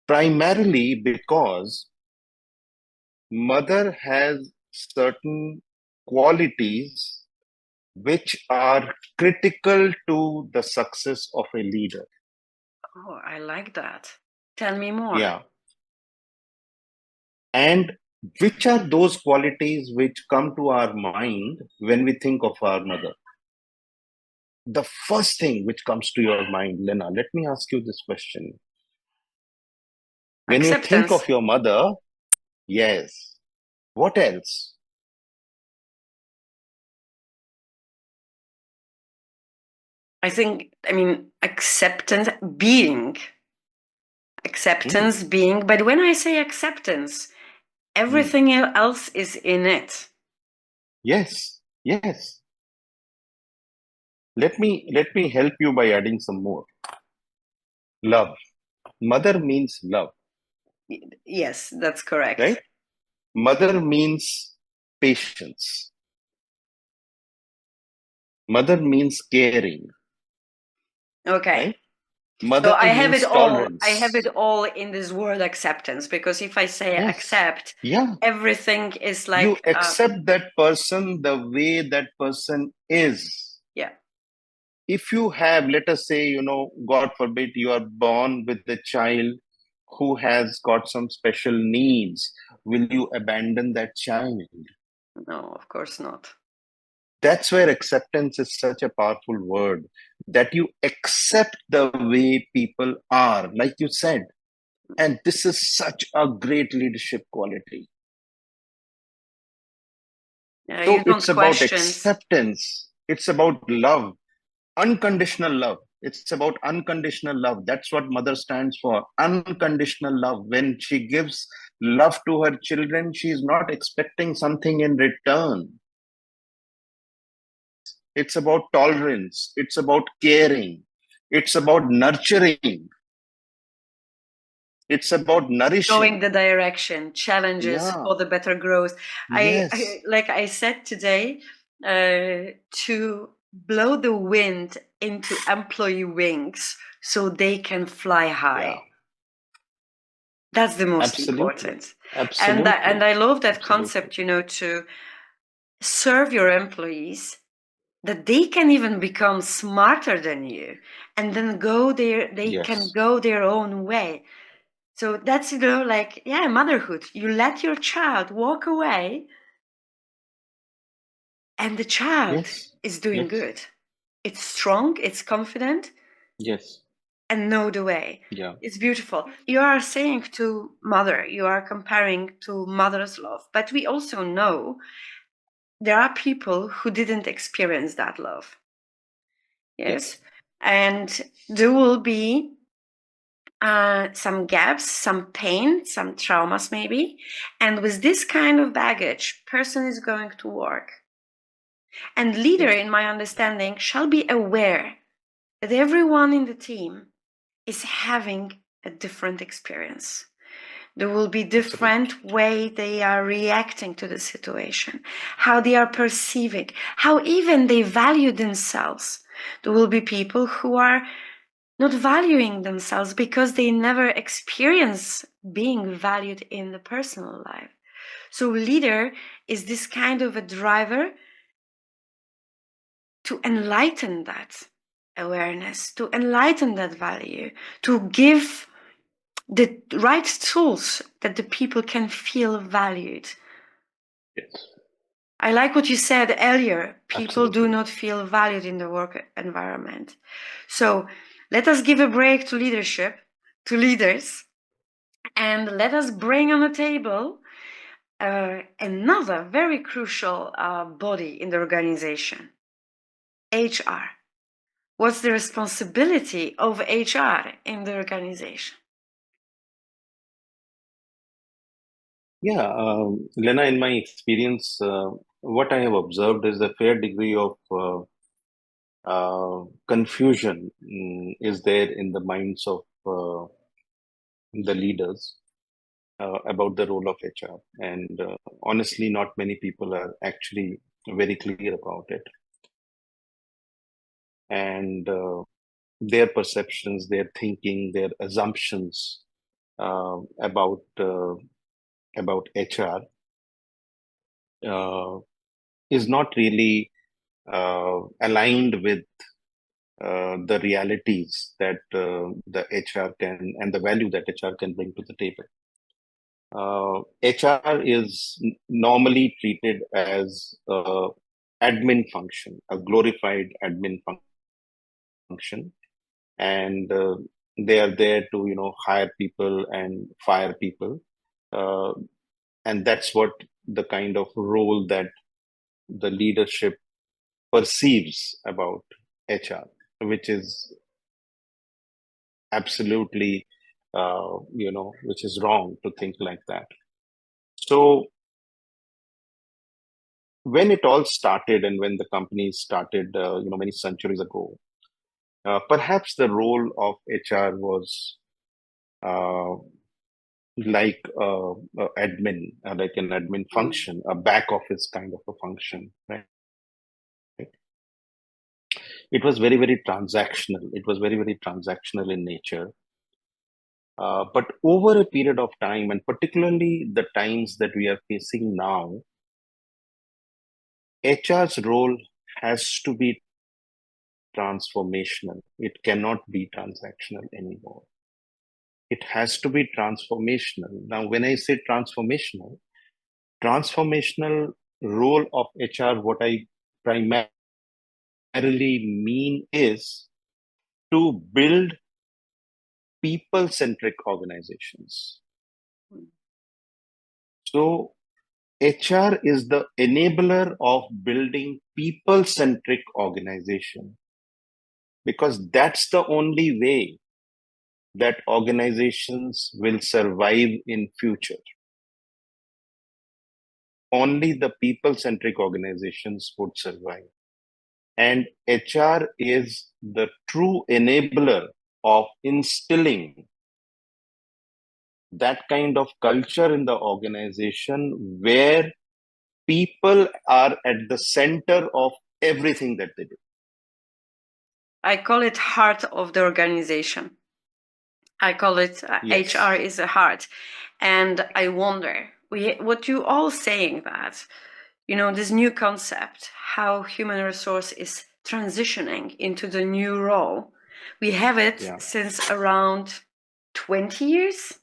primarily because mother has certain qualities which are critical to the success of a leader. Oh, I like that. Tell me more. Yeah. And which are those qualities which come to our mind when we think of our mother? The first thing which comes to your mind, Lena, let me ask you this question. When you think Acceptance. of your mother, yes, what else? I mean, Hmm, being, but when I say acceptance, hmm. everything else is in it. Yes, yes. Let me help you by adding some more. Love. Mother means love, Yes, that's correct. right? Mother means patience. Mother means caring, Okay. right? So Mother means I have it tolerance. all in this word acceptance, because if I say Yes. accept, Yeah. everything is You like, accept that person the way that person is. yeah, If you have, let us say, God forbid, you are born with a child who has got some special needs, will you abandon that child? no, of course not. That's where acceptance is such a powerful word, that you accept the way people are, like you said. And this is such a great leadership quality. You So don't it's about question. acceptance, it's about love, unconditional love. It's about unconditional love. That's what mother stands for. Unconditional love. When she gives love to her children, she's not expecting something in return. It's about tolerance. It's about caring. It's about nurturing. It's about Showing nourishing. the direction, challenges Yeah. for the better growth. Yes. Like I said today, to blow the wind into employee wings so they can fly Yeah. high. That's the most Absolutely. important. And Absolutely. I love that Absolutely. concept, to serve your employees, that they can even become smarter than you, and then they can Yes. go their own way. So that's, like, yeah, motherhood. You let your child walk away, and the child Yes. is doing Yes. good. It's strong, it's confident, Yes. and know the way. Yeah. It's beautiful. You are saying to mother, you are comparing to mother's love, but we also know there are people who didn't experience that love. Yes. Yes. And there will be some gaps, some pain, some traumas maybe. And with this kind of baggage, person is going to work. And leader, Yes. in my understanding, shall be aware that everyone in the team is having a different experience. There will be Absolutely. different way they are reacting to the situation, how they are perceiving, how even they value themselves. There will be people who are not valuing themselves because they never experience being valued in the personal life. So leader is this kind of a driver to enlighten that awareness, to enlighten that value, to give the right tools that the people can feel valued. Yes. I like what you said earlier. People do Absolutely. not feel valued in the work environment. So let us give a break to leadership, to leaders, and let us bring on the table another very crucial body in the organization, HR. What's the responsibility of HR in the organization? Yeah, Lena, in my experience, what I have observed is a fair degree of confusion is there in the minds of the leaders about the role of HR. And honestly, not many people are actually very clear about it. And their perceptions, their thinking, their assumptions about HR is not really aligned with the realities that the HR can and the value that HR can bring to the table. HR is normally treated as a admin function, a glorified admin function, and they are there to hire people and fire people, uh, and that's what the kind of role that the leadership perceives about HR, which is absolutely which is wrong to think like that. So when it all started and when the company started, many centuries ago, perhaps the role of HR was uh, like like an admin Mm. function, a back office kind of a function, right? It was very, very transactional. It was very, very transactional in nature. But over a period of time, and particularly the times that we are facing now, HR's role has to be transformational. It cannot be transactional anymore. It has to be transformational. Now, when I say transformational role of HR, what I primarily mean is to build people centric organizations. So, HR is the enabler of building people centric organization because that's the only way that organizations will survive in future. Only the people centric organizations would survive. And HR is the true enabler of instilling that kind of culture in the organization where people are at the center of everything that they do. I call it heart of the organization. I call it Yes. HR is a heart. And I wonder, what you all saying that, this new concept, how human resource is transitioning into the new role. We have it Yeah. since around 20 years,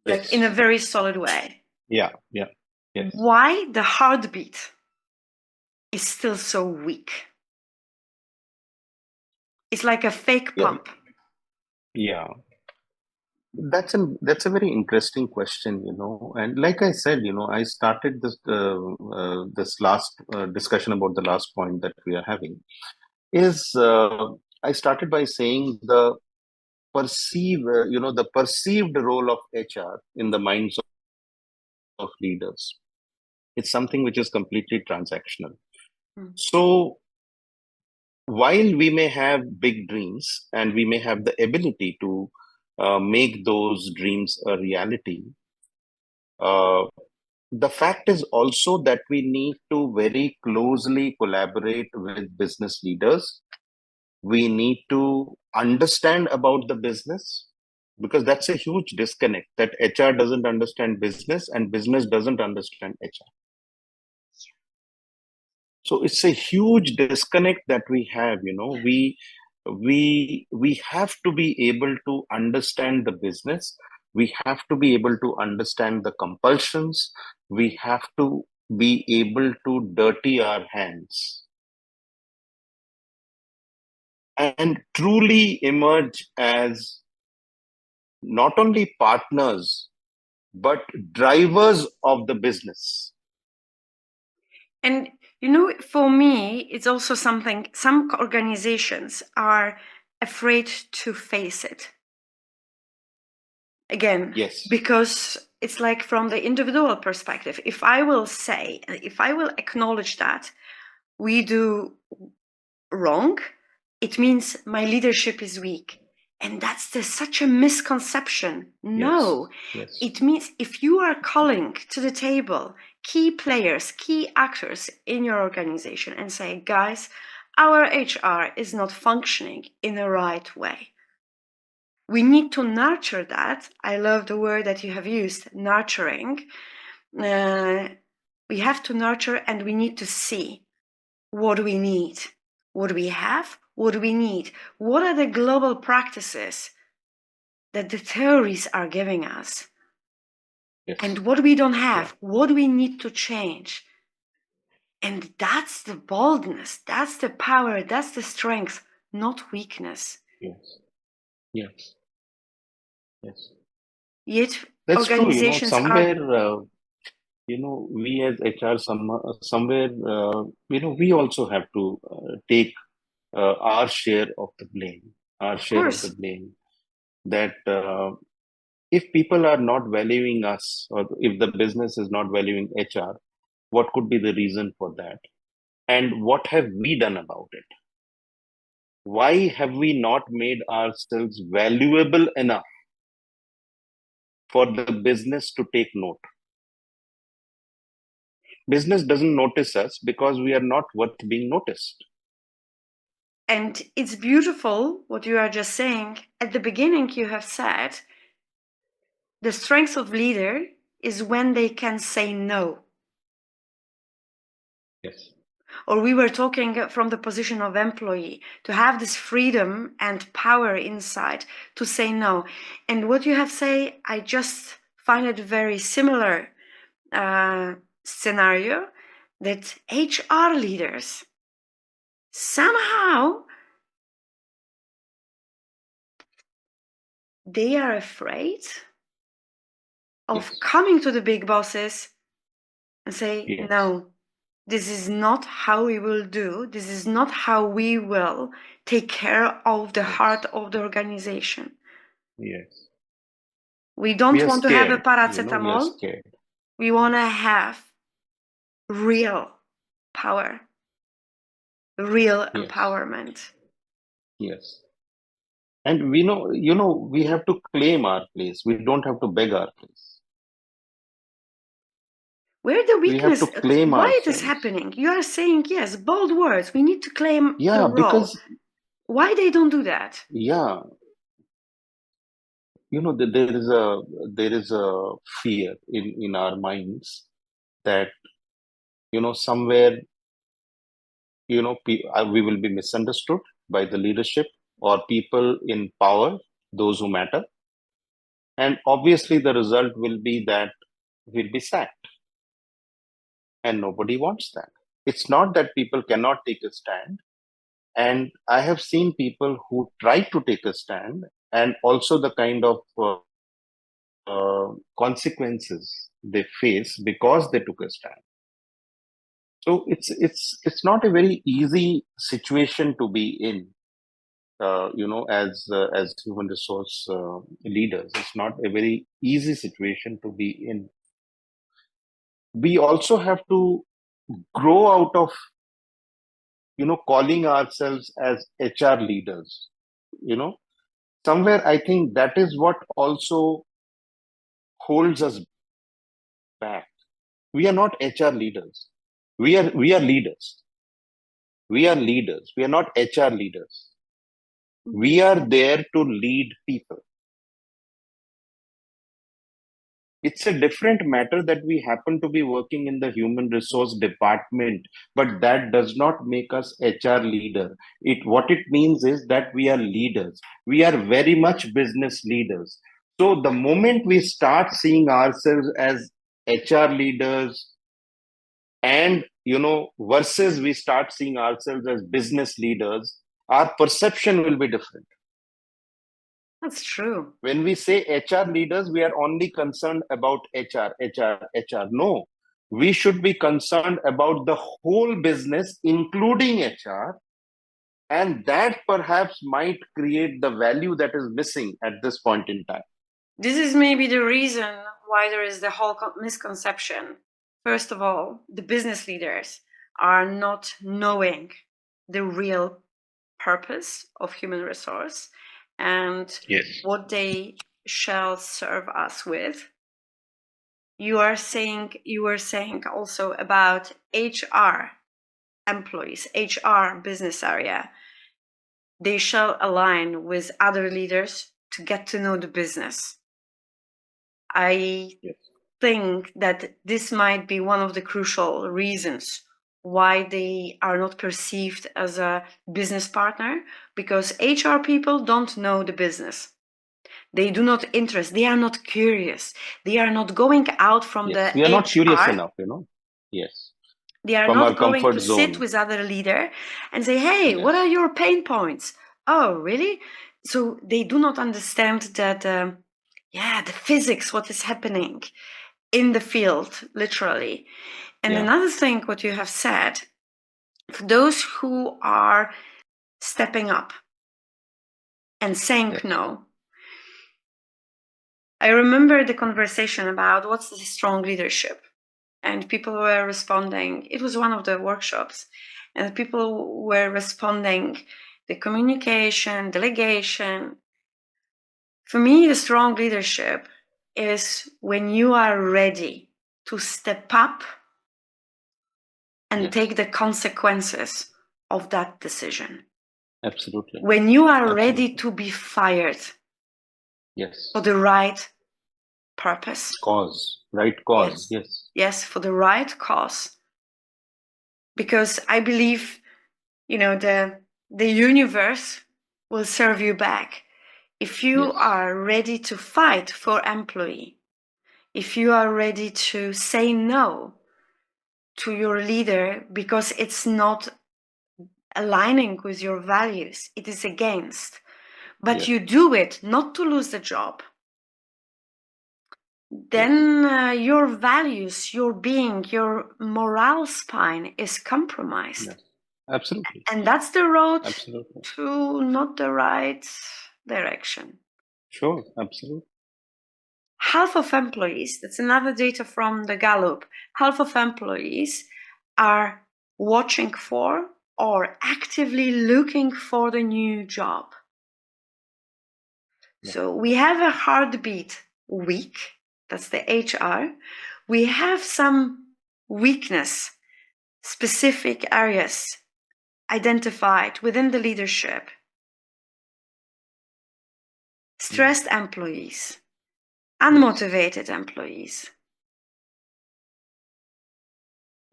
like Yes. in a very solid way. Yeah. Yeah. Yes. Why the heartbeat is still so weak? It's like a fake Yeah. pump. Yeah. That's a very interesting question, and like I said, I started this last discussion about the last point that we are having is I started by saying the perceived role of HR in the minds of leaders. It's something which is completely transactional. Mm. So while we may have big dreams and we may have the ability to make those dreams a reality, uh, the fact is also that we need to very closely collaborate with business leaders. We need to understand about the business because that's a huge disconnect that HR doesn't understand business and business doesn't understand HR. So it's a huge disconnect that we have. We have to be able to understand the business. We have to be able to understand the compulsions. We have to be able to dirty our hands and truly emerge as not only partners but drivers of the business. And for me, it's also something some organizations are afraid to face it. Again, Yes. because it's like from the individual perspective, if I will acknowledge that we do wrong, it means my leadership is weak. And that's such a misconception. Yes. No, Yes. it means if you are calling to the table key players, key actors in your organization and say, guys, our HR is not functioning in the right way. We need to nurture that. I love the word that you have used, nurturing. We have to nurture and we need to see what do we need, what do we have, what do we need, what are the global practices that the theories are giving us. Yes. and what we don't Yeah. have, what we need to change. And that's the boldness, that's the power, that's the strength, not weakness. Yes. Yes. Yes. Yet That's true. organizations are, Somewhere, we as HR, somewhere, we also have to take our share of the blame, our of share of the course, blame. That if people are not valuing us, or if the business is not valuing HR, what could be the reason for that? And what have we done about it? Why have we not made ourselves valuable enough for the business to take note? Business doesn't notice us because we are not worth being noticed. and it's beautiful what you are just saying. At the beginning, you have said the strength of leader is when they can say no. Yes. Or we were talking from the position of employee, to have this freedom and power inside to say no. And what you have said, I just find it very similar scenario, that HR leaders somehow they are afraid of Yes. coming to the big bosses and say, Yes. no, this is not how we will do. This is not how we will take care of the heart Yes. of the organization. Yes. We We don't are want to have a scared. We are paracetamol. scared. We want to have real power, real Yes. empowerment. Yes. And we have to claim our place. We don't have to beg our place. Where the We have weakness, to claim why it is ourselves. happening? You are saying, yes, bold words. We need to claim the Yeah, role. because Why they don't do that? yeah, there is a fear in our minds that somewhere we will be misunderstood by the leadership or people in power, those who matter, and obviously the result will be that we'll be sacked, and nobody wants that. It's not that people cannot take a stand, and I have seen people who try to take a stand, and also the kind of consequences they face because they took a stand. So it's not a very easy situation to be in. As human resource leaders, it's not a very easy situation to be in. We also have to grow out of calling ourselves as HR leaders. You know, somewhere I think that is what also holds us back. We are not HR leaders. We are leaders. We are leaders. We are not HR leaders. We are there to lead people. It's a different matter that we happen to be working in the human resource department, but that does not make us HR leader. What it means is that we are leaders. We are very much business leaders. So the moment we start seeing ourselves as HR leaders, and versus we start seeing ourselves as business leaders, our perception will be different. That's true. When we say HR leaders, we are only concerned about HR. No, we should be concerned about the whole business, including HR, and that perhaps might create the value that is missing at this point in time. This is maybe the reason why there is the whole misconception. First of all, the business leaders are not knowing the real purpose of human resource and Yes. what they shall serve us with. You were saying also about HR employees, HR business area. They shall align with other leaders to get to know the business. I Yes. think that this might be one of the crucial reasons why they are not perceived as a business partner, because HR people don't know the business. They do not interest. They are not curious. They are not going out from Yes, the we are not curious HR. enough, Yes, They are from our not going comfort to sit zone. with other leader and say, hey, what are Yes, your pain points? Oh, really? So they do not understand that, the physics, what is happening in the field, literally. And yeah, another thing, what you have said, for those who are stepping up and saying yes, no, I remember the conversation about what's the strong leadership. And people were responding. It was one of the workshops, and people were responding the communication, delegation. For me, the strong leadership is when you are ready to step up and yes, take the consequences of that decision. absolutely, When you are ready absolutely. to be fired for Yes, the right purpose. right cause. Yes. Yes, Yes, for the right cause. Because I believe, the universe will serve you back. If you yes, are ready to fight for employee, if you are ready to say no to your leader because it's not aligning with your values, it is against, but yes, you do it not to lose the job, yes, then your values, your being, your moral spine is compromised. yes, absolutely, And that's the road absolutely. to not the right direction. Sure, absolutely. Half of employees, that's another data from the Gallup, half of employees are watching for or actively looking for the new job. Yeah, So we have a heartbeat week, that's the HR. We have some weakness, specific areas identified within the leadership. mm, Stressed employees, yes, unmotivated employees.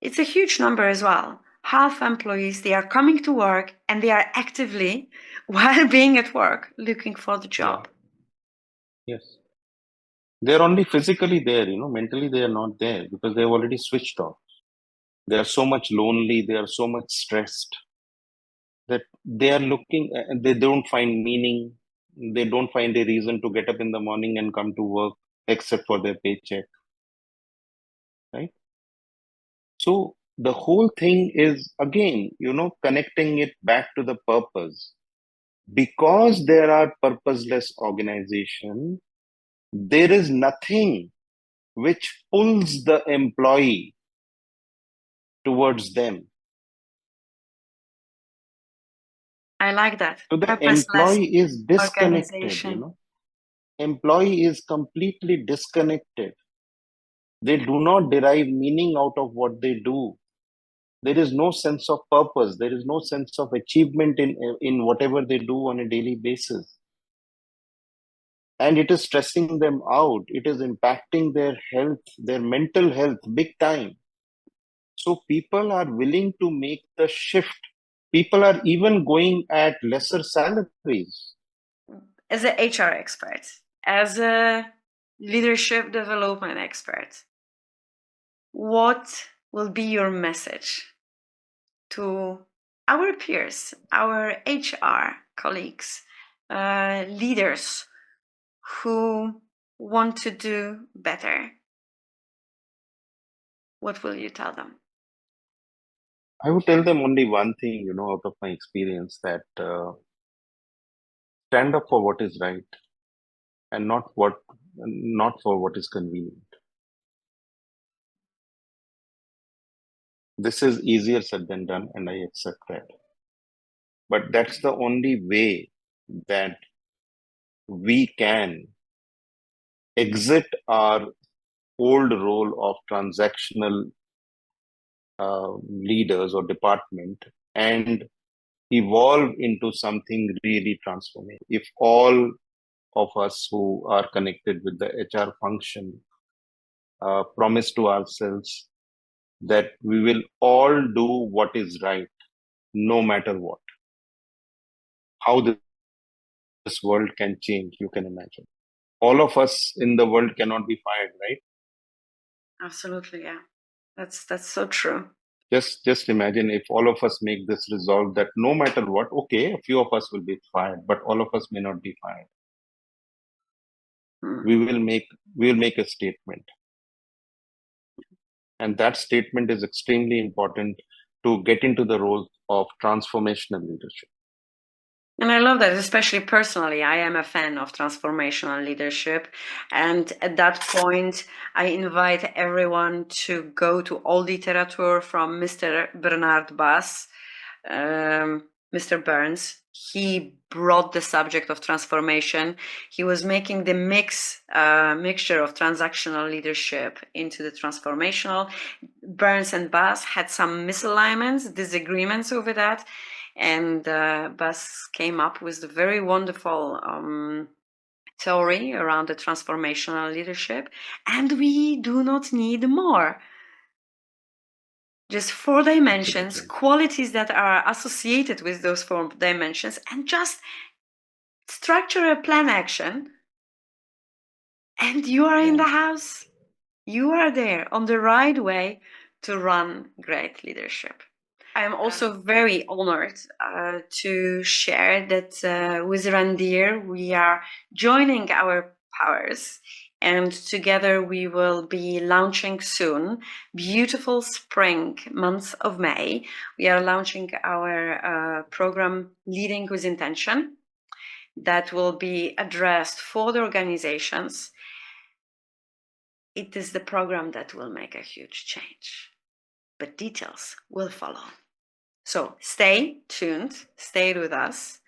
It's a huge number as well. Half employees, they are coming to work and they are actively, while being at work, looking for the yeah, job. yes. They're only physically there, mentally they are not there because they've already switched off. They are so much lonely, they are so much stressed that they are looking, they don't find meaning, they don't find a reason to get up in the morning and come to work except for their paycheck, right? So the whole thing is again, connecting it back to the purpose. Because there are purposeless organization, there is nothing which pulls the employee towards them. I like that. So the Purposeless employee is disconnected, organization. employee is completely disconnected. They do not derive meaning out of what they do. There is no sense of purpose. There is no sense of achievement in whatever they do on a daily basis. And it is stressing them out. It is impacting their health, their mental health, big time. So people are willing to make the shift. People are even going at lesser salaries. As an HR expert, as a leadership development expert, what will be your message to our peers, our HR colleagues, leaders who want to do better? What will you tell them? I would tell them only one thing, out of my experience that stand up for what is right and not for what is convenient. This is easier said than done, and I accept that. But that's the only way that we can exit our old role of transactional leaders or department and evolve into something really transformative. If all of us who are connected with the HR function promise to ourselves that we will all do what is right, no matter what, how this this world can change, you can imagine. All of us in the world cannot be fired, right? Absolutely, yeah. That's so true. Just imagine if all of us make this resolve that no matter what, okay, a few of us will be fired, but all of us may not be fired. Mm. We will make a statement. And that statement is extremely important to get into the role of transformational leadership. And I love that, especially personally. I am a fan of transformational leadership. And at that point, I invite everyone to go to all literature from Mr. Bernard Bass, Mr. Burns. He brought the subject of transformation. He was making the mixture of transactional leadership into the transformational. Burns and Bass had some misalignments, disagreements over that, and Bass came up with a very wonderful theory around the transformational leadership, and we do not need more. Just 4 dimensions, Absolutely. qualities that are associated with those 4 dimensions, and just structure a plan action, and you are in Yeah. the house. You are there on the right way to run great leadership. I am also very honored to share that with Randhir, we are joining our powers, and together we will be launching soon, beautiful spring month of May. We are launching our program Leading with Intention that will be addressed for the organizations. It is the program that will make a huge change, but details will follow. So stay tuned, stay with us.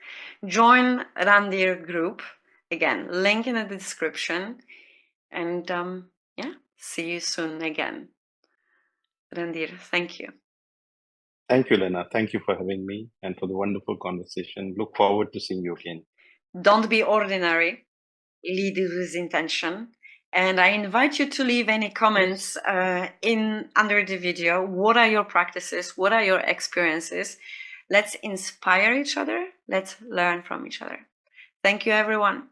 Join Randhir group. Again, link in the description. And yeah, see you soon again. Randhir, thank you. Thank you, Lena. Thank you for having me and for the wonderful conversation. Look forward to seeing you again. Don't be ordinary, lead with intention. And I invite you to leave any comments in under the video. What are your practices? What are your experiences? Let's inspire each other. Let's learn from each other. Thank you, everyone.